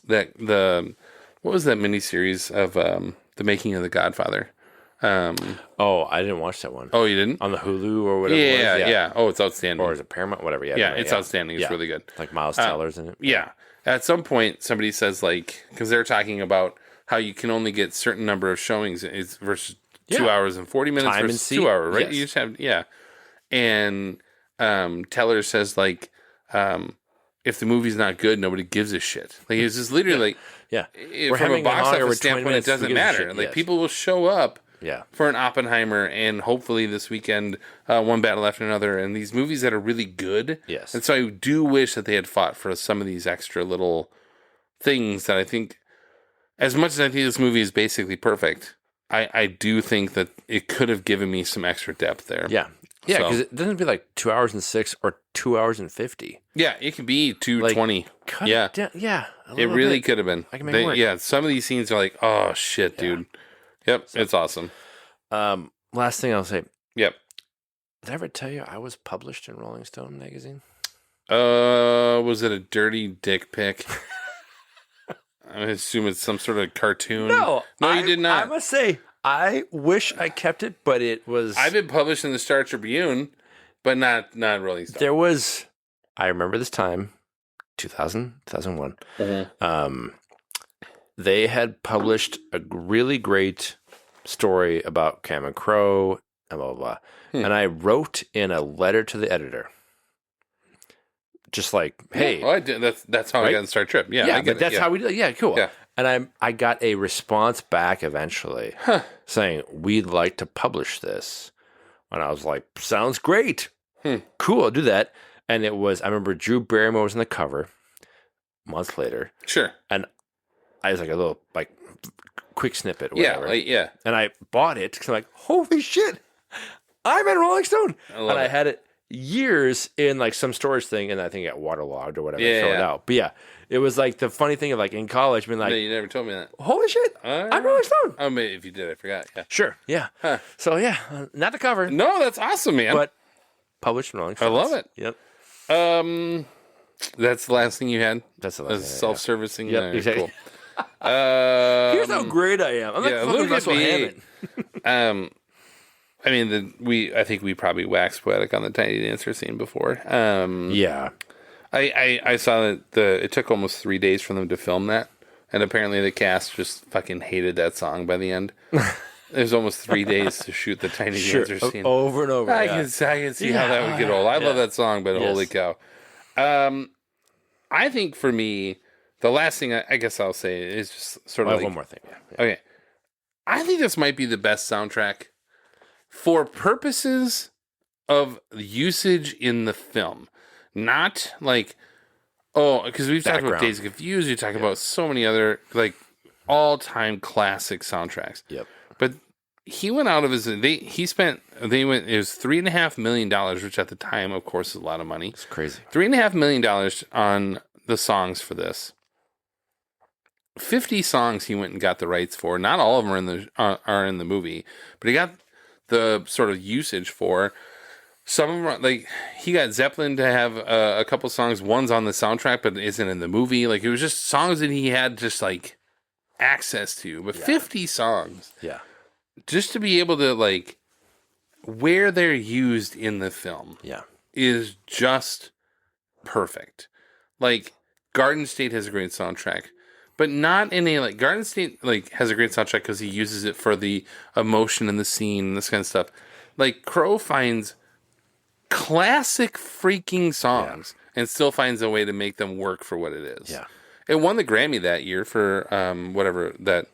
was that miniseries of The Making of the Godfather? I didn't watch that one. Oh, you didn't? On the Hulu or whatever Yeah, it was? yeah. Oh, it's outstanding. Or is it Paramount? Whatever, Yeah, it's outstanding. It's really good. Like Miles Teller's in it. Yeah. At some point, somebody says, because they're talking about how you can only get certain number of showings versus 2 hours and 40 minutes Time versus and 2 hours, right? Yes. You just have, And Teller says, if the movie's not good, nobody gives a shit. Like, it's just literally from a box office standpoint, it doesn't matter. Like, people will show up for an Oppenheimer and hopefully this weekend, One Battle After Another, and these movies that are really good. Yes. And so I do wish that they had fought for some of these extra little things that I think, as much as I think this movie is basically perfect, I do think that it could have given me some extra depth there. Yeah. Yeah, because it doesn't be like 2 hours and 6 or 2 hours and 50. Yeah, it could be 2:20. Yeah. It really could have been. I can make it work. Yeah, some of these scenes are like, oh shit, dude. Yep, it's awesome. Last thing I'll say. Yep. Did I ever tell you I was published in Rolling Stone magazine? Was it a dirty dick pic? I assume it's some sort of cartoon. No, you did not. I must say, I wish I kept it, but it was. I've been published in the Star Tribune, but not Rolling Stone. There was. I remember this time, 2000, 2001. Mm-hmm. They had published a really great story about Cameron Crowe and blah blah blah, and I wrote in a letter to the editor. Just like, hey, I did. That's how I got in Star Trip. Yeah, I get but that's how we do it. Yeah, cool. Yeah. And I got a response back eventually saying, we'd like to publish this. And I was like, sounds great. Cool, I'll do that. And it was, I remember Drew Barrymore was on the cover a month later. Sure. And I was like a little, quick snippet or whatever. Yeah. And I bought it because I'm like, holy shit, I'm in Rolling Stone. And I had it years in some storage thing, and I think it got waterlogged or whatever. Throw it out. But yeah, It was like the funny thing of like in college, being like, No, you never told me that. holy shit, I'm Rolling Stone. Oh, maybe if you did, I forgot. Yeah. Sure, yeah. Huh. So yeah, not the cover. No, that's awesome, man. But published in Rolling I Stones. love it. Yep. That's the last thing you had? That's the last thing. Self-servicing? Yep, Alright, exactly. Cool. Here's how great I am. I'm like fucking look at Russell me. Hammond. I mean, I think we probably waxed poetic on the Tiny Dancer scene before. Yeah. I saw that it took almost 3 days for them to film that, and apparently the cast just fucking hated that song by the end. It was almost 3 days to shoot the Tiny Dancer scene. Over and over. I can see how that would get old. I love that song, but holy cow. I think for me, the last thing I guess I'll say is just sort of I have like, one more thing. Yeah. Okay. I think this might be the best soundtrack for purposes of usage in the film. Not like, because we've talked about Days of Confused, we talked about so many other like all-time classic soundtracks. Yep. But he went out of his, it was $3.5 million, which at the time, of course, is a lot of money. It's crazy. $3.5 million on the songs for this. 50 songs he went and got the rights for. Not all of them are in the movie, but he got the sort of usage for. Some of them are, like, he got Zeppelin to have a couple songs. One's on the soundtrack, but isn't in the movie. Like, it was just songs that he had just like access to. But 50 songs, just to be able to like where they're used in the film, is just perfect. Like, Garden State has a great soundtrack. But not in a, like, Garden State, like, has a great soundtrack because he uses it for the emotion in the scene and this kind of stuff. Like, Crow finds classic freaking songs and still finds a way to make them work for what it is. Yeah. It won the Grammy that year for whatever that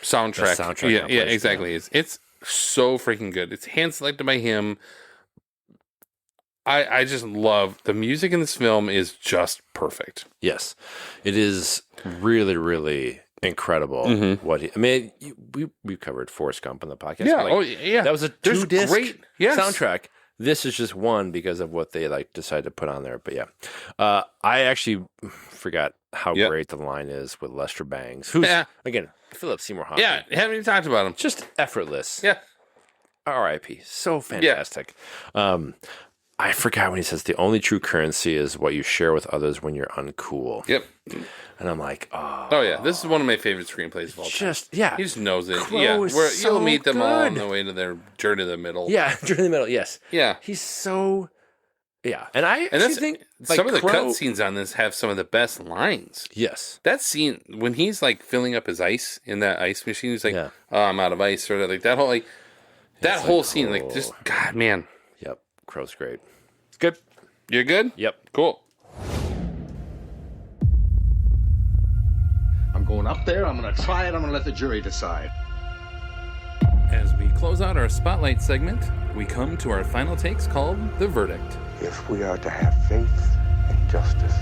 soundtrack. The soundtrack yeah, exactly. It's so freaking good. It's hand selected by him. I just love the music in this film is just perfect. Yes, it is really, really incredible. We covered Forrest Gump on the podcast. Yeah, that was a two-disc great soundtrack. This is just one because of what they like decided to put on there. But yeah, I actually forgot how great the line is with Lester Bangs, who's again Philip Seymour Hoffman. Yeah, haven't even talked about him. Just effortless. Yeah, R.I.P. So fantastic. I forgot when he says the only true currency is what you share with others when you're uncool. Yep. And I'm like, oh yeah, this is one of my favorite screenplays of all time. He just knows it. Crow is you'll meet them all on good. the way to their journey to the middle. Yeah, journey to the middle. Yes. Yeah. He's so. Yeah, and I think like, some of the Crow, cut scenes on this have some of the best lines. Yes. That scene when he's like filling up his ice in that ice machine, he's like, "Oh, I'm out of ice," or like that whole whole scene, like just God, man. Yep, Crow's great. It's good. You're good. Yep. Cool. I'm going up there. I'm going to try it. I'm going to let the jury decide. As we close out our spotlight segment, we come to our final takes called The Verdict. If we are to have faith and justice,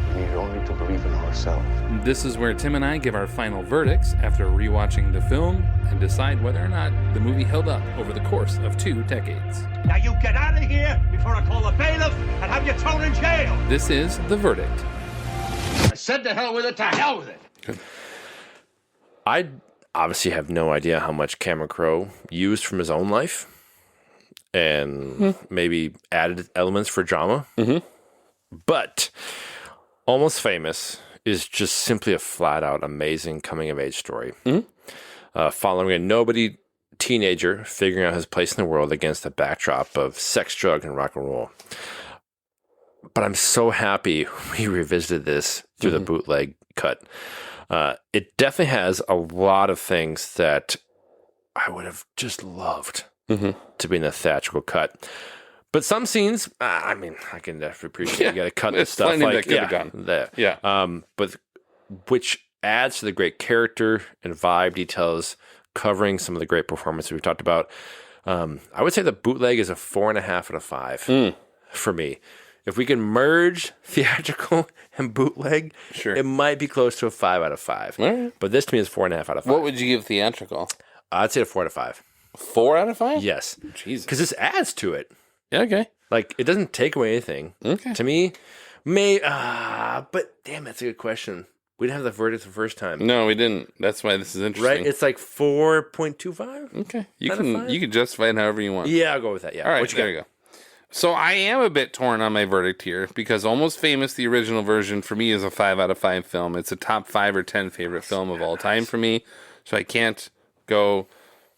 we need only to believe in ourselves. This is where Tim and I give our final verdicts after rewatching the film and decide whether or not the movie held up over the course of 2 decades. Now you get out of here before I call a bailiff and have you thrown in jail. This is The Verdict. I said to hell with it, to hell with it. I obviously have no idea how much Cameron Crowe used from his own life and maybe added elements for drama. But Almost Famous is just simply a flat-out amazing coming-of-age story. Following a nobody teenager figuring out his place in the world against a backdrop of sex, drug, and rock and roll. But I'm so happy we revisited this through the bootleg cut. It definitely has a lot of things that I would have just loved to be in the theatrical cut. But some scenes, I mean, I can definitely appreciate you got to cut this stuff. Like, that could have gone. But which adds to the great character and vibe details, covering some of the great performances we've talked about. I would say the bootleg is a 4.5 out of 5 for me. If we can merge theatrical and bootleg, it might be close to a 5 out of 5. Right. But this to me is 4.5 out of 5. What would you give theatrical? I'd say a 4 out of 5. 4 out of 5? Yes. Jesus. Because this adds to it. Yeah, okay. Like, it doesn't take away anything. Okay. To me, But damn, that's a good question. We didn't have the verdict the first time. No, we didn't. That's why this is interesting. Right? It's like 4.25. Okay. You can justify it however you want. Yeah, I'll go with that. Yeah. All right, there you go. So I am a bit torn on my verdict here because Almost Famous, the original version, for me is a 5 out of 5 film. It's a top 5 or 10 favorite film of all time for me. So I can't go,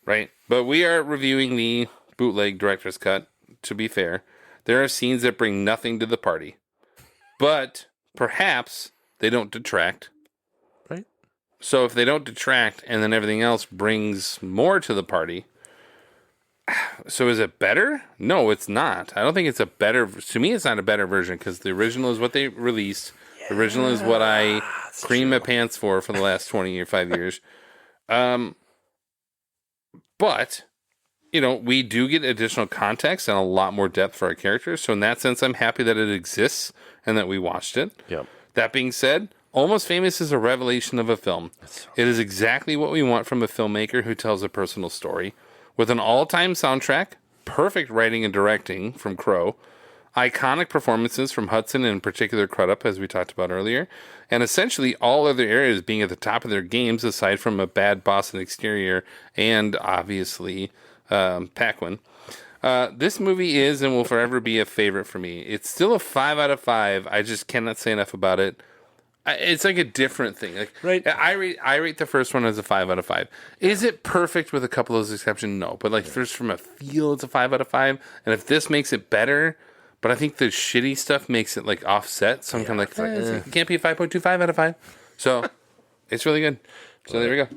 right? But we are reviewing the bootleg director's cut, to be fair. There are scenes that bring nothing to the party. But perhaps they don't detract. Right. So if they don't detract and then everything else brings more to the party, so is it better? No, it's not. I don't think it's a better... To me, it's not a better version because the original is what they released. The original is what I cream my pants for the last 25 years. But, we do get additional context and a lot more depth for our characters. So in that sense, I'm happy that it exists and that we watched it. Yep. That being said, Almost Famous is a revelation of a film. It is exactly what we want from a filmmaker who tells a personal story. With an all-time soundtrack, perfect writing and directing from Crow, iconic performances from Hudson and in particular Crudup, as we talked about earlier, and essentially all other areas being at the top of their games aside from a bad Boston exterior and obviously Paquin. This movie is and will forever be a favorite for me. It's still a 5 out of 5. I just cannot say enough about it. It's like a different thing. Like, right. I rate the first one as a 5 out of 5. Is it perfect with a couple of those exceptions? No. But just from a feel, it's a 5 out of 5. And if this makes it better, but I think the shitty stuff makes it offset. So I'm kind of it can't be a 5.25 out of 5. So it's really good. So there we go.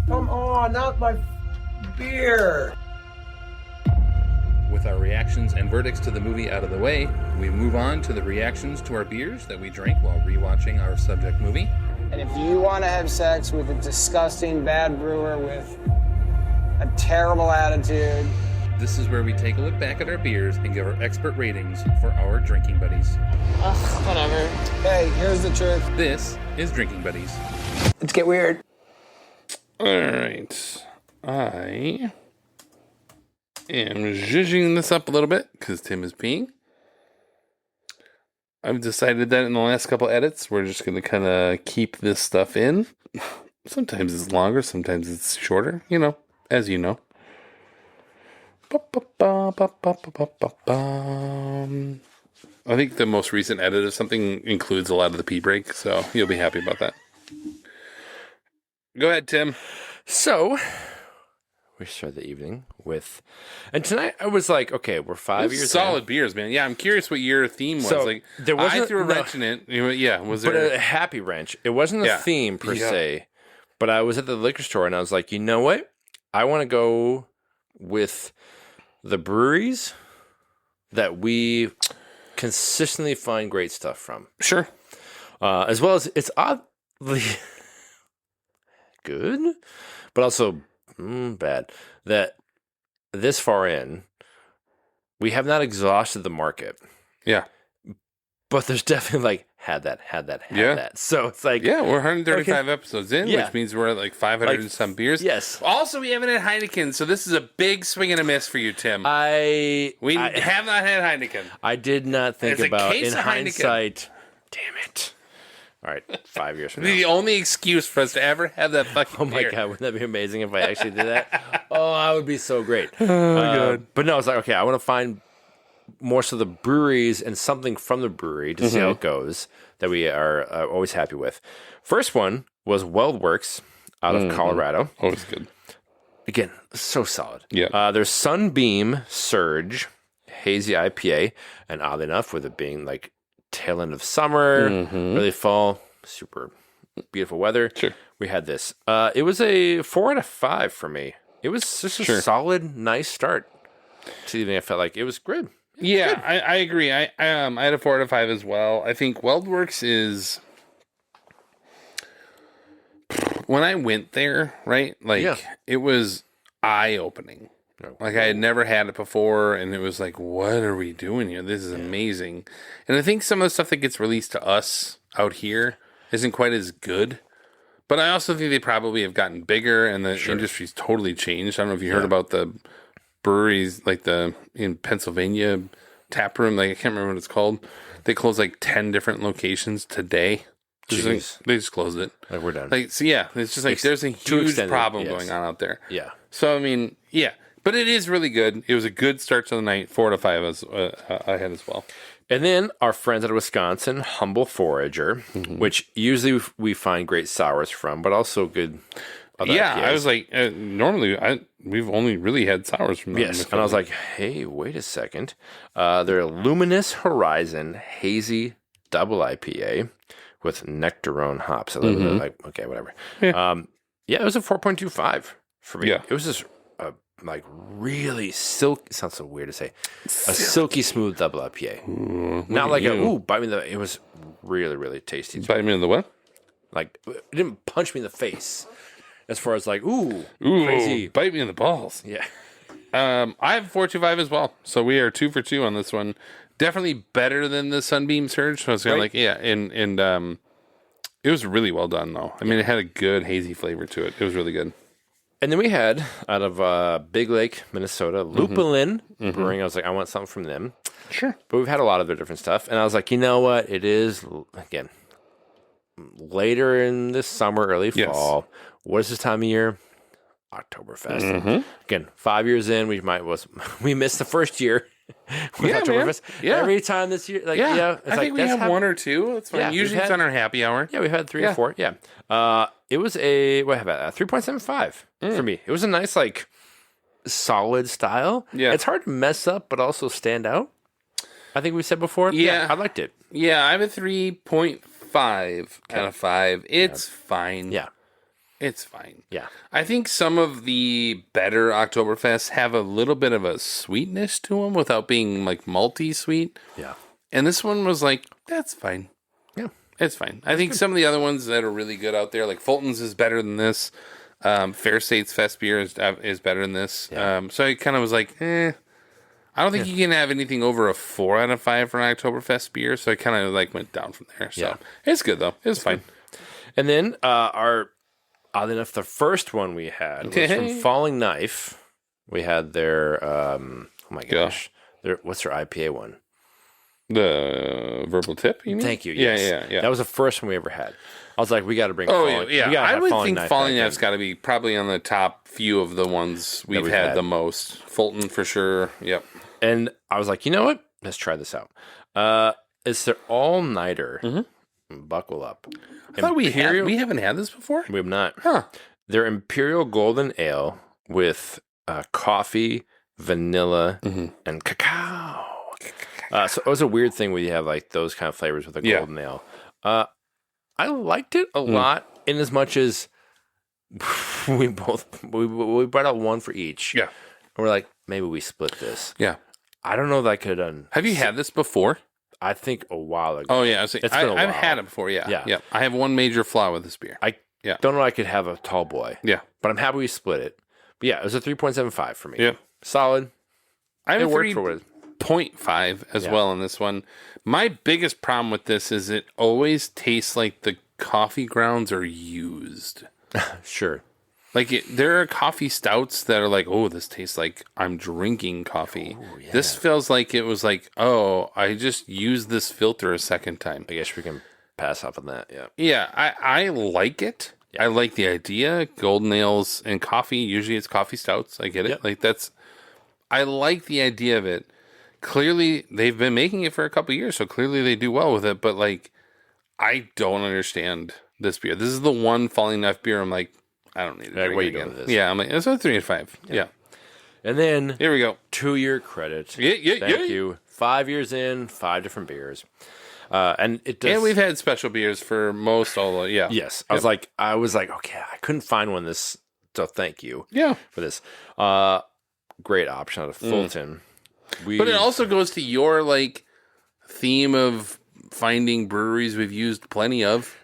Come on, not my beer. With our reactions and verdicts to the movie out of the way, we move on to the reactions to our beers that we drank while rewatching our subject movie. And if you want to have sex with a disgusting bad brewer with a terrible attitude, this is where we take a look back at our beers and give our expert ratings for our drinking buddies. Ugh, whatever. Hey, here's the truth. This is Drinking Buddies. Let's get weird. All right. I am zhuzhing this up a little bit because Tim is peeing. I've decided that in the last couple edits, we're just going to kind of keep this stuff in. Sometimes it's longer, sometimes it's shorter, as you know. I think the most recent edit of something includes a lot of the pee break, so you'll be happy about that. Go ahead, Tim. So, we started the evening with... And tonight, I was like, okay, we're 5 years solid in. beers, man. Yeah, I'm curious what your theme was. So, there wasn't, I threw a wrench in it. Yeah, was there... But a happy wrench. It wasn't a theme, per se. But I was at the liquor store, and I was like, you know what? I want to go with the breweries that we consistently find great stuff from. Sure. As well as, it's oddly... good, but also bad that this far in we have not exhausted the market. Yeah, but there's definitely had that. So it's like we're 135 episodes in, which means we're at 500 and some beers. Yes. Also, we haven't had Heineken, so this is a big swing and a miss for you, Tim. We have not had Heineken. I did not think about in hindsight. Heineken. Damn it. All right, 5 years from now. The only excuse for us to ever have that fucking Oh my beer. God, wouldn't that be amazing if I actually did that? Oh, I would be so great. Oh, God. But no, it's like, okay, I want to find more so the breweries and something from the brewery to see how it goes that we are always happy with. First one was WeldWorks out of Colorado. Always good. Again, so solid. Yeah. There's Sunbeam Surge Hazy IPA, and oddly enough, with it being tail end of summer, early fall, super beautiful weather. Sure. We had this. It was a 4 out of 5 for me. It was just a solid, nice start to the evening. I felt like it was good. Yeah, I agree. I had a 4 out of 5 as well. I think WeldWorks is... When I went there, right? It was eye-opening. I had never had it before, and it was like, what are we doing here? This is amazing. And I think some of the stuff that gets released to us out here isn't quite as good. But I also think they probably have gotten bigger, and the industry's totally changed. I don't know if you heard about the breweries, like in Pennsylvania tap room, like I can't remember what it's called. They closed like 10 different locations today. Like, they just closed it. Like we're done. Like, so yeah, it's just like there's a huge problem going on out there. Yeah. So I mean, yeah, but it is really good. It was a good start to the night. 4 to 5 as ahead as well. And then our friends out of Wisconsin, Humble Forager, which usually we find great sours from, but also good. Yeah, IPAs. I was like, normally we've only really had sours from them. Yes, and I was like, hey, wait a second. They're Luminous Horizon Hazy Double IPA with Nectarone hops. I love it. Like, okay, whatever. Yeah. It was a 4.25 for me. Yeah. It was just like really silky. Sounds so weird to say. A silky smooth double IPA. Not like bite me in the. It was really, really tasty. Bite me in the what? Like, it didn't punch me in the face. As far as like, crazy. Bite me in the balls. Yeah. I have 4.25 as well. So we are 2 for 2 on this one. Definitely better than the Sunbeam Surge. So I was kind of like, yeah. And it was really well done, though. I mean, it had a good hazy flavor to it. It was really good. And then we had, out of Big Lake, Minnesota, Lupulin Brewing. I was like, I want something from them. Sure. But we've had a lot of their different stuff. And I was like, you know what? It is, again, later in this summer, early fall. What is this time of year? Oktoberfest. Again, 5 years in, we missed the first year with Oktoberfest. Yeah. Every time this year, like, I think we have 1 or 2. It's fine. Yeah, usually it's on our happy hour. Yeah, we've had 3 or 4. Yeah. It was a 3.75 for me. It was a nice, like, solid style. Yeah. It's hard to mess up, but also stand out. I think we said before. Yeah. I liked it. Yeah, I have a 3.5 out of 5. It's fine. Yeah. It's fine. Yeah. I think some of the better Oktoberfests have a little bit of a sweetness to them without being like malty sweet. Yeah. And this one was like, that's fine. Yeah. It's fine. I think some of the other ones that are really good out there, like Fulton's is better than this. Fair State's Fest beer is better than this. Yeah. So I kind of was like, I don't think you can have anything over a 4 out of 5 for an Oktoberfest beer. So I kind of like went down from there. So it's good though. It's fine. And then oddly enough, the first one we had was from Falling Knife. We had their, oh my gosh, what's their IPA one? The Verbal Tip, you mean? Thank you. Yes. Yeah. That was the first one we ever had. I was like, we got to bring Falling. Yeah. I would think Falling Knife's back got to be probably on the top few of the ones we've had the most. Fulton for sure. Yep. And I was like, you know what? Let's try this out. It's their all-nighter. Buckle up. I thought we haven't had this before. We have not. Huh. Their Imperial Golden Ale with coffee, vanilla, and cacao. So it was a weird thing where you have like those kind of flavors with a golden ale. I liked it a lot in as much as we brought out one for each. Yeah. And we're like, maybe we split this. Yeah. I don't know that I could have done. Have you had this before? I think a while ago. Oh, yeah. I've had it before, yeah. I have one major flaw with this beer. I don't know I could have a tall boy. Yeah. But I'm happy we split it. But yeah, it was a 3.75 for me. Yeah. Solid. I have it a worked for what it is. 0.5 as well on this one. My biggest problem with this is it always tastes like the coffee grounds are used. Sure. Like there are coffee stouts that are like, oh, this tastes like I'm drinking coffee. Oh, yeah. This feels like it was like, oh, I just used this filter a second time. I guess we can pass off on that. Yeah. Yeah, I like it. Yeah. I like the idea. Golden ales and coffee. Usually it's coffee stouts. I get it. Yep. Like I like the idea of it. Clearly they've been making it for a couple years, so clearly they do well with it. But like, I don't understand this beer. This is the one Falling Knife beer. I'm like, I don't need to drink it again. This? Yeah, I'm like, it's a 3 and 5. Yeah. And then here we go. 2-year credit. Thank you. 5 years in, 5 different beers. And it does. And we've had special beers for most all of Yes. I was like, okay, I couldn't find one this, so thank you. Yeah. For this. Great option out of Fulton. But it also goes to your like theme of finding breweries we've used plenty of,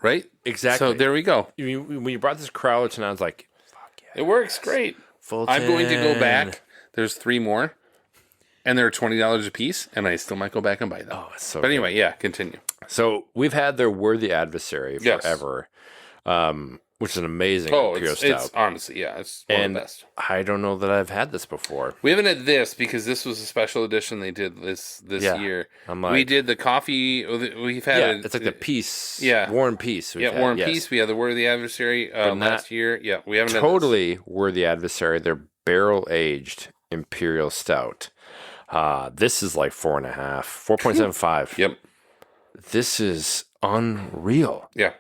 right? Exactly. So there we go. When you brought this Crowler tonight, I was like, fuck yeah. It works great. Fulton. I'm going to go back. There's 3 more. And they're $20 a piece, and I still might go back and buy them. Oh, it's so But anyway, continue. So we've had their Worthy Adversary forever. which is an amazing Oh, Imperial Stout. it's honestly, yeah, it's one of the best. I don't know that I've had this before. We haven't had this because this was a special edition they did this year. We did the coffee. We've had it's like the Peace, War and Peace. War and Peace. We had the Worthy Adversary last year. Yeah, we haven't totally Worthy Adversary. They're barrel aged Imperial Stout. This is like 4.5, 4.75. Yep. This is unreal. Yeah.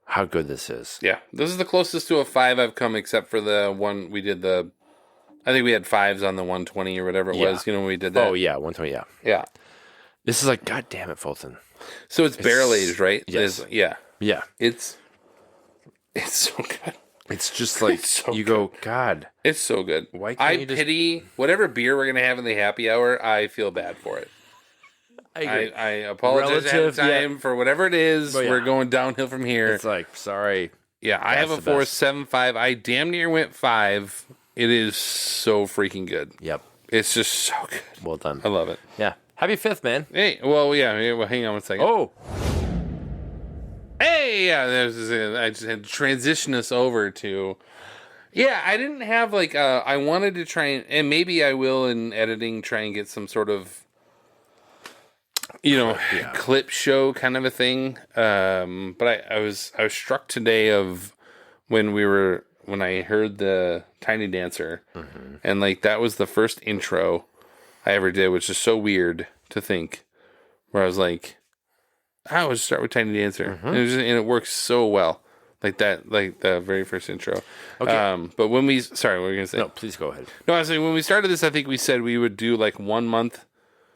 How good this is. Yeah. This is the closest to a 5 I've come, except for the one we did I think we had 5s on the 120 or whatever it was, when we did that. Oh, yeah, 120, yeah. Yeah. This is like, God damn it, Fulton. So it's barrel aged, right? Yes. Yeah. It's so good. It's just like, go, God. It's so good. Why can't you pity whatever beer we're going to have in the happy hour, I feel bad for it. I apologize ahead of time for whatever it is. We're going downhill from here. It's like, sorry. Yeah, I have a 4.75. I damn near went 5. It is so freaking good. Yep. It's just so good. Well done. I love it. Yeah. Happy 5th, man. Hey, well, hang on one second. Oh. Hey, yeah, I just had to transition us over to... Yeah, I didn't have, I wanted to try and maybe I will in editing try and get some sort of clip show kind of a thing. But I was struck today of when I heard the Tiny Dancer, and that was the first intro I ever did, which is so weird to think. Where I was like, I would start with Tiny Dancer, and it works so well, like the very first intro. Okay. But when sorry, what were you gonna say? No, please go ahead. No, I was saying when we started this, I think we said we would do 1 month.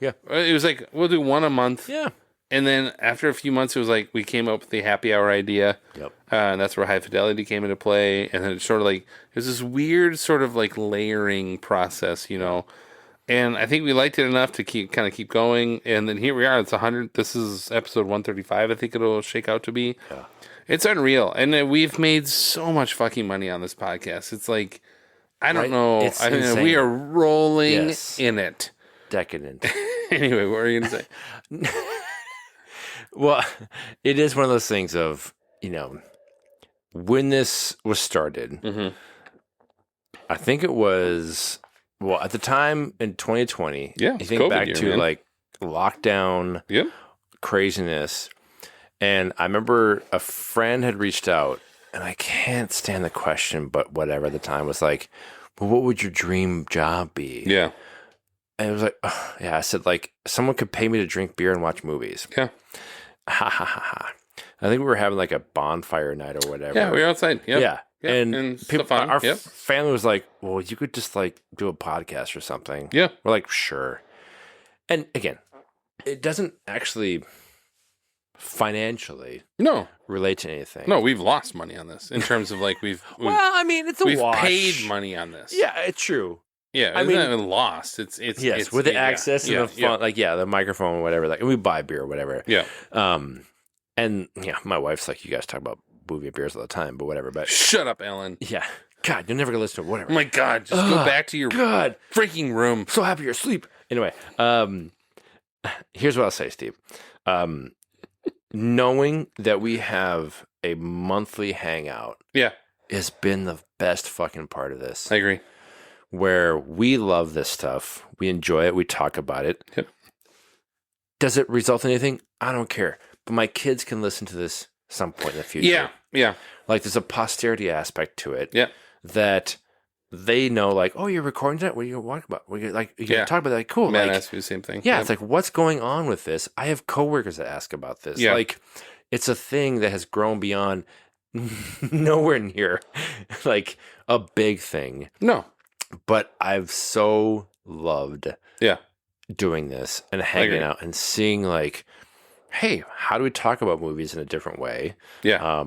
Yeah. It was we'll do one a month. Yeah. And then after a few months, it was we came up with the happy hour idea. Yep. And that's where High Fidelity came into play. And then it's sort of it was this weird sort of layering process, And I think we liked it enough to keep going. And then here we are. It's 100. This is episode 135. I think it'll shake out to be. Yeah. It's unreal. And we've made so much fucking money on this podcast. It's I don't know. It's I mean, insane. we are rolling in it. Decadent. Anyway, what were you going to say? Well, it is one of those things of, when this was started, I think it was, at the time in 2020, yeah, you think COVID back year, to man. Lockdown, craziness. And I remember a friend had reached out, and I can't stand the question, but whatever at the time was well, what would your dream job be? Yeah. And it was I said, someone could pay me to drink beer and watch movies. Yeah. Ha ha ha ha. I think we were having a bonfire night or whatever. Yeah, we were outside. Yep. Yeah. And people, fun. our family was well, you could just do a podcast or something. Yeah. We're sure. And again, it doesn't actually financially relate to anything. No, we've lost money on this in terms of we've well, I mean, it's a we've wash. paid money on this. Yeah, it's true. Yeah, I mean, lost. It's yes, with the access and the fun, the microphone, whatever. And we buy beer, or whatever. Yeah. And my wife's you guys talk about movie beers all the time, but whatever. But shut up, Ellen. Yeah. God, you're never gonna listen to whatever. Oh my God, just go back to your freaking room. So happy you're asleep. Anyway, here's what I'll say, Steve. Knowing that we have a monthly hangout, has been the best fucking part of this. I agree. Where we love this stuff, we enjoy it, we talk about it. Yep. Does it result in anything? I don't care. But my kids can listen to this some point in the future. Yeah, yeah. There's a posterity aspect to it. Yeah. That they know, oh, you're recording that? What are you talking about? You talk about that? Cool. Man, ask me the same thing. Yeah, it's what's going on with this? I have coworkers that ask about this. Yeah. It's a thing that has grown beyond nowhere near a big thing. No. But I've so loved doing this and hanging out and seeing hey, how do we talk about movies in a different way? Yeah.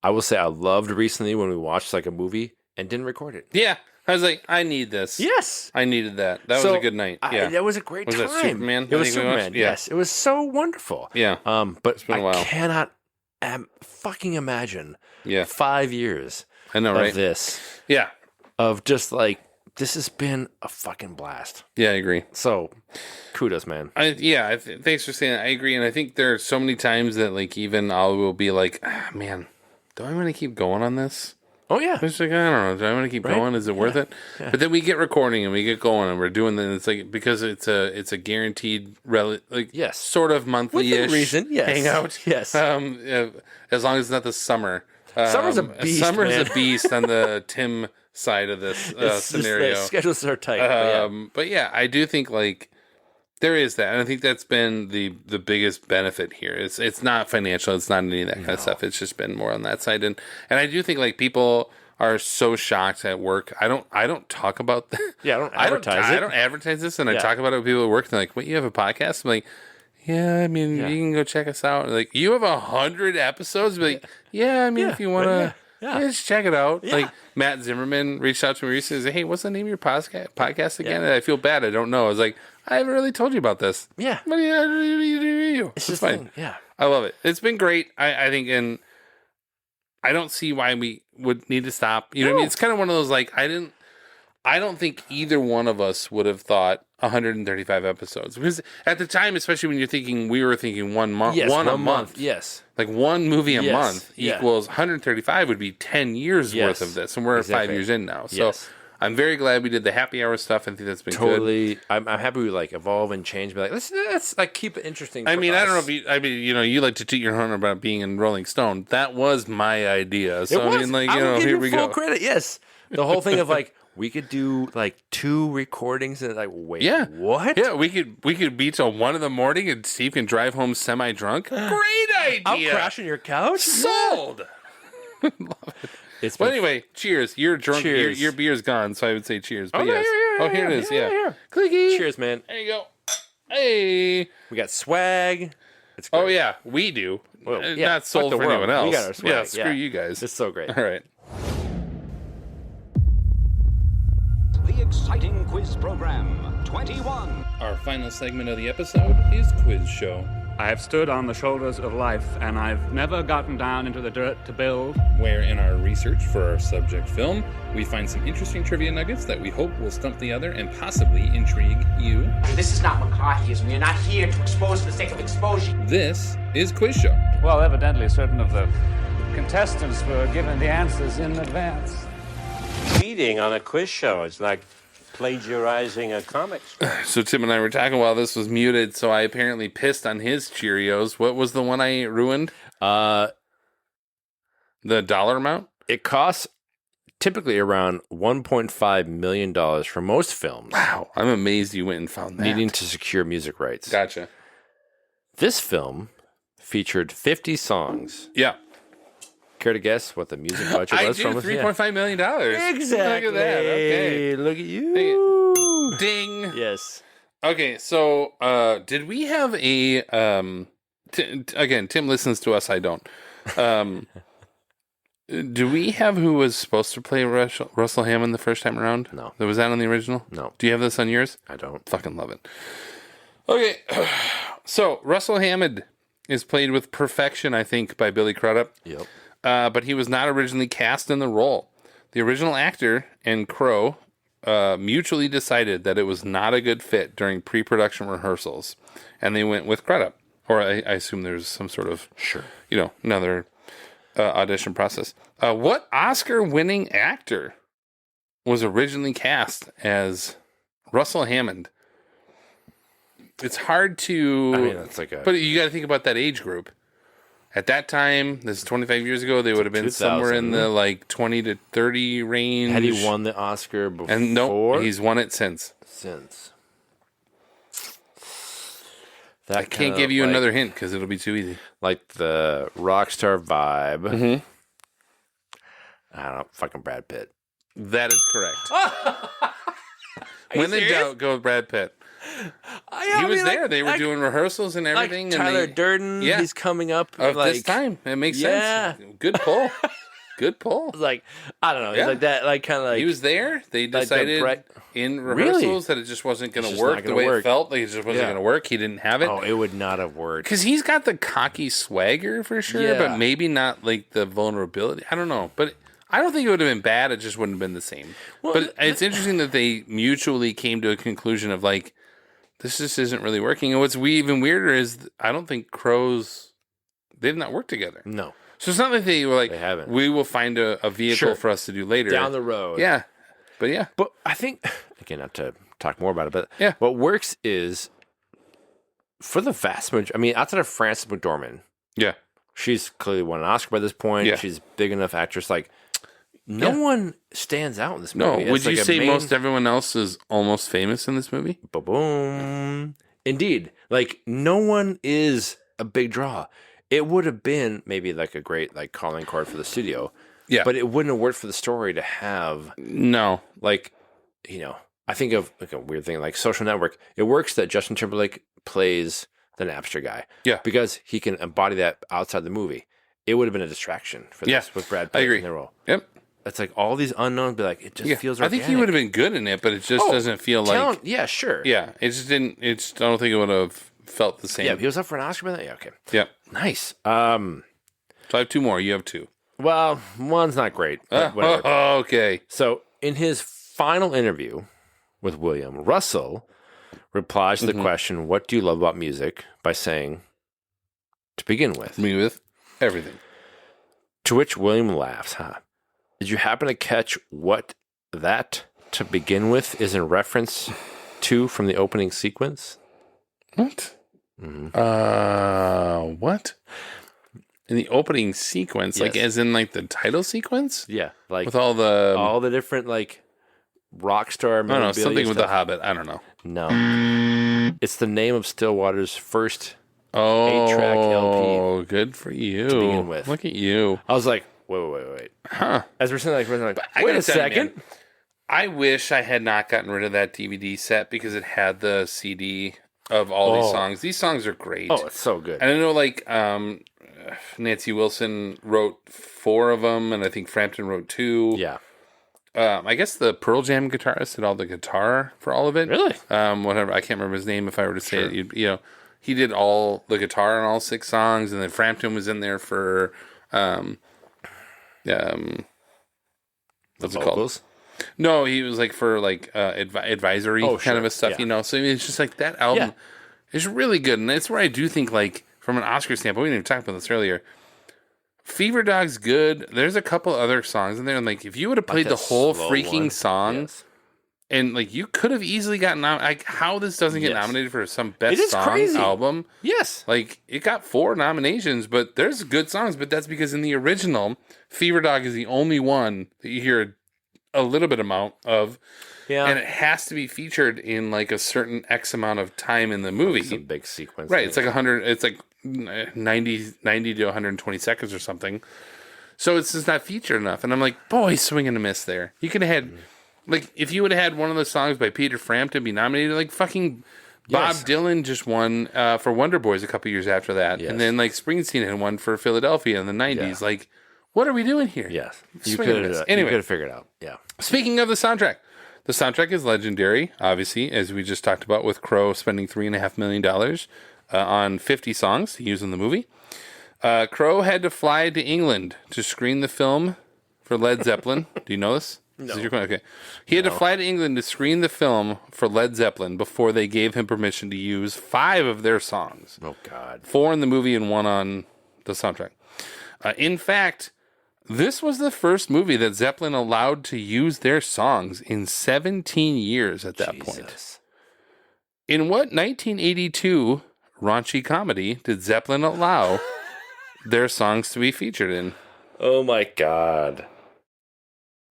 I will say I loved recently when we watched a movie and didn't record it. Yeah. I was I need this. Yes. I needed that. That was a good night. Yeah. That was a great time. Was that Superman? It was Superman. Yes. It was so wonderful. Yeah. But I cannot fucking imagine 5 years I know, right? of this. Yeah. Of just this has been a fucking blast. Yeah, I agree. So, kudos, man. Thanks for saying that. I agree, and I think there are so many times that even I will be man, do I want to keep going on this? Oh yeah. It's like, I don't know. Do I want to keep going? Is it worth it? Yeah. But then we get recording and we get going and we're doing this. It's like because it's a guaranteed sort of monthly-ish within reason. Yes. hangout. Yes. As long as it's not the summer. Summer's a beast. Summer's man. a beast on the Tim side of this scenario. The schedules are tight. But yeah, I do think like there is that, and I think that's been the biggest benefit here. It's not financial, it's not any of that kind of stuff. It's just been more on that side, and I do think like people are so shocked at work. I don't talk about that. Yeah, I don't advertise it. I don't advertise this, and I talk about it with people at work. They're like, "What? You have a podcast?" I'm like, "Yeah, I mean, you can go check us out." Like, you have 100 episodes. I'm like, yeah, I mean, if you want to. Yeah, just check it out. Yeah. Like Matt Zimmerman reached out to me recently and said, "Hey, what's the name of your podcast again?" And I feel bad. I don't know. I was like, I haven't really told you about this. Yeah. But it's just fine. Yeah. I love it. It's been great. I think, and I don't see why we would need to stop. You know what I mean? It's kind of one of those, like, I don't think either one of us would have thought 135 episodes. Because at the time, especially when we were thinking one a month. Yes. Like one movie a month Yeah. equals 135 would be 10 years worth of this. And we're 5 years in now. So I'm very glad we did the happy hour stuff. I think that's been totally. good. I'm happy we like evolve and change. Be like, let's like keep it interesting. I mean, I don't know if you like to toot your horn about being in Rolling Stone. That was my idea. So I mean, like, here we go. Credit, yes. The whole thing of like we could do like 2 recordings and like wait, what? Yeah, we could be till 1 a.m. and Steve can drive home semi drunk. Great idea. I'll crash on your couch. Sold. Love it. But anyway, cheers. You're drunk. Cheers. Your beer's gone, so I would say cheers. But Oh, yes. Here it is. Yeah. Clicky. Cheers, man. There you go. Hey. We got swag. It's Oh yeah, we do. Well, Not sold fuck the for anyone world. else. We got our swag. Yeah, screw you guys. It's so great. All right. The exciting quiz program 21. Our final segment of the episode is Quiz Show. I have stood on the shoulders of life, and I've never gotten down into the dirt to build. Where in our research for our subject film, we find some interesting trivia nuggets that we hope will stump the other and possibly intrigue you. This is not McCarthyism. You're not here to expose for the sake of exposure. This is Quiz Show. Well, evidently, certain of the contestants were given the answers in advance. Cheating on a quiz show. It's like plagiarizing a comic script. So Tim and I were talking while this was muted, so I apparently pissed on his Cheerios. What was the one I ruined? The dollar amount? It costs typically around $1.5 million for most films. Wow, I'm amazed you went and found that. Needing to secure music rights. Gotcha. This film featured 50 songs. Yeah. Care to guess what the music budget was from? $3.5 million. Exactly. Look at that. Okay. Look at you. Ding. Yes. Okay, so did we have a again, Tim listens to us, I don't. Do we have who was supposed to play Russell Hammond the first time around? No. Was that on the original? No. Do you have this on yours? I don't. Fucking love it. Okay. So Russell Hammond is played with perfection, I think, by Billy Crudup. Yep. But he was not originally cast in the role. The original actor and Crow mutually decided that it was not a good fit during pre-production rehearsals, and they went with Crudup. Or I assume there's some sort of, another audition process. What Oscar-winning actor was originally cast as Russell Hammond? It's hard to... I mean, that's like a... But you got to think about that age group. At that time, this is 25 years ago, they would have been somewhere in the like 20 to 30 range. Had he won the Oscar before? And no, he's won it since. I can't give you another hint because it'll be too easy. Like the rock star vibe. Mm-hmm. I don't know, fucking Brad Pitt. That is correct. When in doubt, go with Brad Pitt. He was there. They were doing rehearsals and everything. Like Tyler Durden, he's coming up. Of this time. It makes sense. Good pull. Good pull. Like, I don't know. It's like that, like kind of like... He was there. They decided in rehearsals that it just wasn't going to work the way it felt. Like it just wasn't going to work. He didn't have it. Oh, it would not have worked. Because he's got the cocky swagger for sure, but maybe not like the vulnerability. I don't know. But I don't think it would have been bad. It just wouldn't have been the same. Well, but it's interesting that they mutually came to a conclusion of like, this just isn't really working. And what's even weirder is I don't think Crows, they did not work together. No. So it's not like they were like, They haven't. we will find a vehicle for us to do later. Down the road. Yeah. But yeah. But I think, again, not to talk more about it, but yeah. What works is, for the vast majority, I mean, outside of Frances McDormand. Yeah. She's clearly won an Oscar by this point. Yeah. She's a big enough actress. Like, no one stands out in this No, movie. would It's you like say most everyone else is almost famous in this movie? Boom. Indeed. Like, no one is a big draw. It would have been maybe like a great like calling card for the studio. Yeah. But it wouldn't have worked for the story to have No. like, you know, I think of like a weird thing like Social Network. It works that Justin Timberlake plays the Napster guy. Yeah. Because he can embody that outside the movie. It would have been a distraction for this with Brad Pitt I agree. in the role. Yep. It's like all these unknowns be like, it just feels I organic. think he would have been good in it, but it just doesn't feel talent, like yeah, sure. Yeah. It just didn't I don't think it would have felt the same. Yeah, he was up for an Oscar, but yeah, okay. Yep. Nice. So I have two more. You have two. Well, one's not great. But whatever. Okay. So in his final interview with William, Russell replies to the question, "What do you love about music?" by saying, "To begin with, me with everything." To which William laughs. Did you happen to catch what that "to begin with" is in reference to from the opening sequence? What? What? In the opening sequence, like as in like the title sequence? Yeah, like with all the different like rock star. I don't know, something with the stuff. Hobbit. I don't know. No, it's the name of Stillwater's first 8-track LP. Oh, good for you. To begin with. Look at you. I was like, wait. Huh? As we're saying, like, I wait gotta a tell you, second. man, I wish I had not gotten rid of that DVD set because it had the CD of all these songs. These songs are great. Oh, it's so good. And I know, like, Nancy Wilson wrote 4 of them, and I think Frampton wrote 2. Yeah. I guess the Pearl Jam guitarist did all the guitar for all of it. Really? Whatever. I can't remember his name. If I were to say it, you know, he did all the guitar on all 6 songs, and then Frampton was in there for what's it called? No, he was like for like advisory kind of a stuff, you know. So I mean, it's just like that album is really good, and that's where I do think like from an Oscar standpoint, we didn't even talk about this earlier. Fever Dog's good. There's a couple other songs in there, and like if you would have played the whole freaking song, and like you could have easily gotten like how this doesn't get nominated for some best song album. Yes, like it got 4 nominations, but there's good songs. But that's because in the original, Fever Dog is the only one that you hear a little bit amount of, and it has to be featured in like a certain X amount of time in the movie. Some big sequence, right? It's like 100. It's like 90 to 120 seconds or something. So it's just not featured enough. And I'm like, boy, swing and a miss there. You could have had, like, if you would have had one of those songs by Peter Frampton be nominated, like fucking Bob Dylan just won for Wonder Boys a couple years after that, and then like Springsteen had one for Philadelphia in the 90s. Like, what are we doing here? Yes, you could have figured it out. Yeah. Speaking of the soundtrack is legendary, obviously, as we just talked about with Crow spending $3.5 million on 50 songs to use in the movie. Crow had to fly to England to screen the film for Led Zeppelin. Do you know this? No. Okay. He had to fly to England to screen the film for Led Zeppelin before they gave him permission to use 5 of their songs. Oh, God. 4 in the movie and 1 on the soundtrack. In fact, this was the first movie that Zeppelin allowed to use their songs in 17 years at that point. In what 1982 raunchy comedy did Zeppelin allow their songs to be featured in? Oh my God.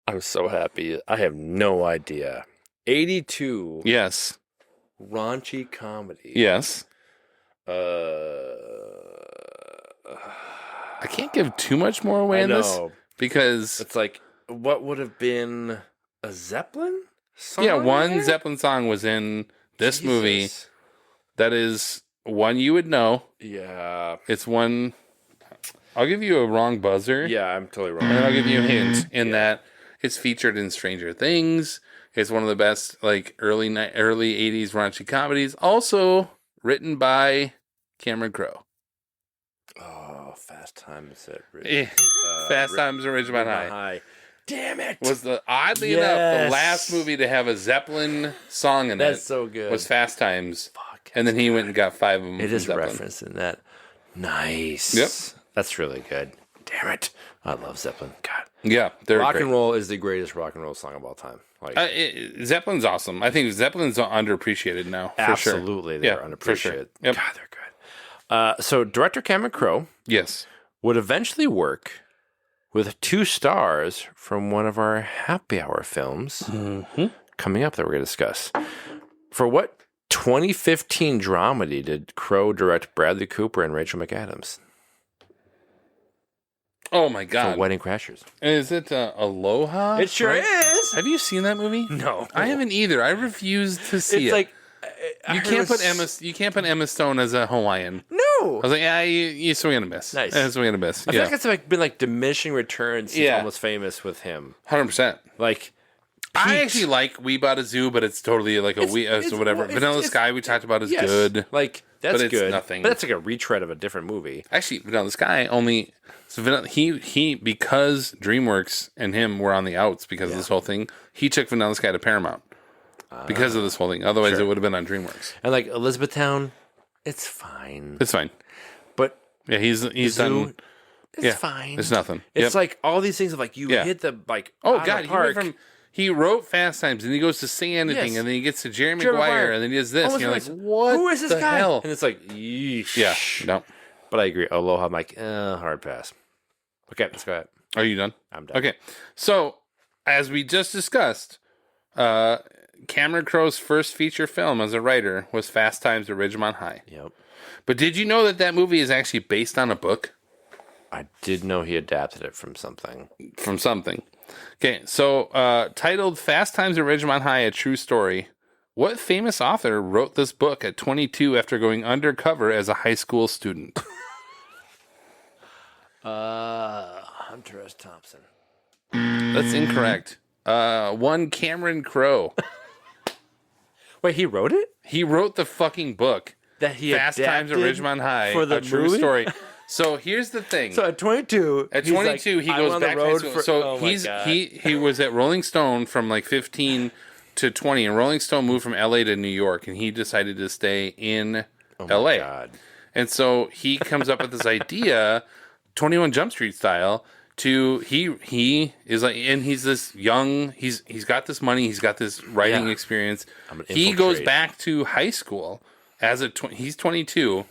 I'm so happy. I have no idea. 82. Yes. Raunchy comedy. Yes. I can't give too much more away in this because it's like, what would have been a Zeppelin song? Yeah, one Zeppelin song was in this movie. That is one you would know. Yeah. It's one. I'll give you a wrong buzzer. Yeah, I'm totally wrong. And then I'll give you a hint in that it's featured in Stranger Things. It's one of the best like early 80s raunchy comedies. Also written by Cameron Crowe. Oh, Fast Times at Fast Times at Ridgemont High. Damn it! Was oddly enough the last movie to have a Zeppelin song in it. That's so good. Was Fast Times. And then he went and got 5 of them. It is Zeppelin. referenced in that. Nice. Yep. That's really good. Damn Damn it. I love Zeppelin. God. Yeah, they're rock great. and roll is the greatest rock and roll song of all time. Like Zeppelin's awesome. I think Zeppelin's underappreciated now. For absolutely, sure. they're Yeah, underappreciated. for sure. Yep. God, they're good. So director Cameron Crowe, yes, would eventually work with 2 stars from one of our happy hour films coming up that we're going to discuss. For what 2015 dramedy did Crowe direct Bradley Cooper and Rachel McAdams? Oh my God! For Wedding Crashers. Is it Aloha? It sure is. Have you seen that movie? No, I haven't either. I refuse to see it. It's like you can't put Emma Stone as a Hawaiian. No. I was like, yeah, you swing and a miss. Nice. Swing and a miss. I feel like it's like been like diminishing returns since Almost Famous with him. 100%. Like, I actually like We Bought a Zoo, but it's totally like whatever. Vanilla Sky we talked about is good. Like that's but it's good. nothing. But that's like a retread of a different movie. Actually, Vanilla Sky only he because DreamWorks and him were on the outs because of this whole thing. He took Vanilla Sky to Paramount because of this whole thing. Otherwise, it would have been on DreamWorks. And like Elizabethtown, it's fine. It's fine. But yeah, he's done. It's fine. It's nothing. It's like all these things of like you hit the like. Oh out God, of the park. he wrote Fast Times, and he goes to Say Anything, and then he gets to Jerry Maguire, and then he does this. And you're like, what? Who is this the guy? hell? And it's like, yeesh. Yeah, no. But I agree. Aloha, I'm like, hard pass. Okay, let's go ahead. Are you done? I'm done. Okay, so as we just discussed, Cameron Crowe's first feature film as a writer was Fast Times at Ridgemont High. Yep. But did you know that movie is actually based on a book? I did know he adapted it from something. From something. Okay, so titled Fast Times at Ridgemont High, A True Story. What famous author wrote this book at 22 after going undercover as a high school student? Hunter S. Thompson. That's incorrect. One Cameron Crowe. Wait, he wrote it? He wrote the fucking book. That he Fast Times at adapted Ridgemont High, for the A True movie? Story. So here's the thing. So at 22, At he's 22, like, he I goes went on back the to high road school. for- So oh my he's God. he was at Rolling Stone from like 15 to 20, and Rolling Stone moved from LA to New York, and he decided to stay in LA. God. And so he comes up with this idea, 21 Jump Street style, to he is like, and he's this young, he's got this money, he's got this writing experience. He goes back to high school as he's 22,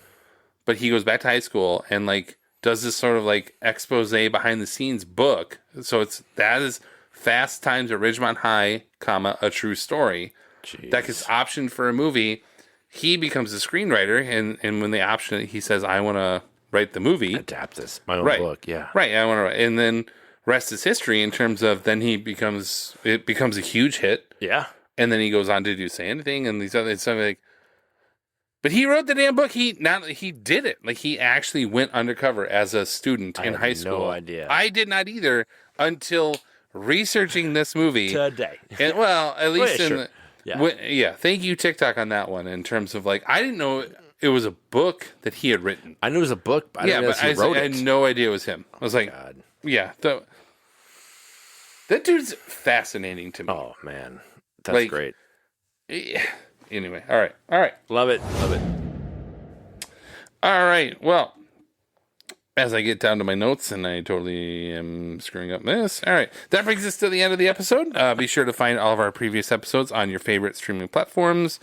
but he goes back to high school and like does this sort of like expose behind the scenes book. So that is Fast Times at Ridgemont High, A True Story. Jeez. That gets optioned for a movie. He becomes a screenwriter, and when they option it, he says, I want to write the movie. Adapt this. My own book, yeah. Right, I want to write. And then rest is history in terms of then it becomes a huge hit. Yeah. And then he goes on to do Say Anything and these other stuff like. But he wrote the damn book. He did it. Like he actually went undercover as a student in high school. No idea. I did not either until researching this movie today. And well, at least Well, in sure. yeah. Thank you TikTok on that one in terms of like I didn't know it was a book that he had written. I knew it was a book, but I didn't realize he wrote I it. had no idea it was him. I was like, yeah, that dude's fascinating to me. Oh man, that's great. Yeah. Anyway, all right. Love it. All right. Well, as I get down to my notes, and I totally am screwing up this. All right. That brings us to the end of the episode. Be sure to find all of our previous episodes on your favorite streaming platforms.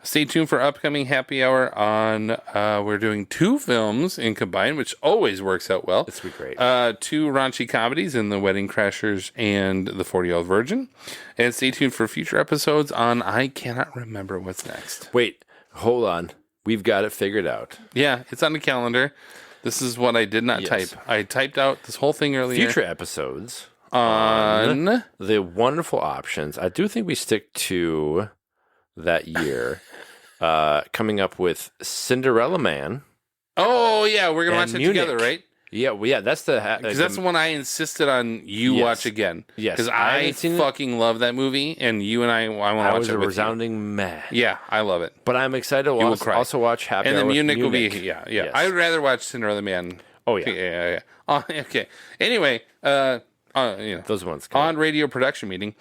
Stay tuned for upcoming happy hour on, we're doing 2 films in combined, which always works out well. This would be great. 2 raunchy comedies in The Wedding Crashers and The 40-Year-Old Virgin. And stay tuned for future episodes on I cannot remember what's next. Wait, hold on. We've got it figured out. Yeah, it's on the calendar. This is what I did not type. I typed out this whole thing earlier. Future episodes on the wonderful options. I do think we stick to that year. Coming up with Cinderella Man. Oh yeah, we're gonna watch it Munich. together, right? Yeah, well, yeah. That's Because that's the one I insisted on you watch again. Yes, because I I haven't seen it. fucking love that movie, and you and I want to watch I was it a with resounding meh. you. Yeah, I love it. But I'm excited to You will also, cry. also watch Happy And Hour then with Munich will be Yes. I would rather watch Cinderella Man. Oh yeah, yeah. Okay. Anyway, those ones on radio production meeting.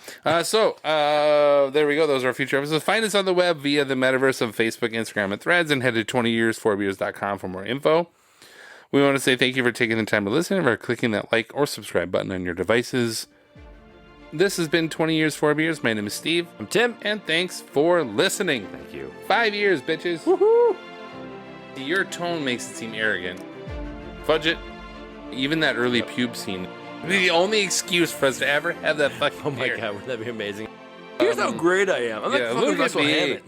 So there we go. Those are our future episodes. Find us on the web via the metaverse of Facebook, Instagram, and Threads, and head to 20years4beers.com for more info. We want to say thank you for taking the time to listen and for clicking that like or subscribe button on your devices. This has been 20 Years, 4 Beers. My name is Steve. I'm Tim. And thanks for listening. Thank you. 5 years, bitches. Woohoo! Your tone makes it seem arrogant. Fudge it. Even that early pube scene. The only excuse for us to ever have that fucking Oh my hair. God, wouldn't that be amazing? Here's how great I am. I'm yeah, like fucking look at Russell me. Hammond.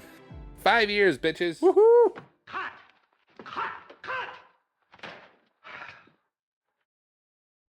5 years, bitches. Woohoo!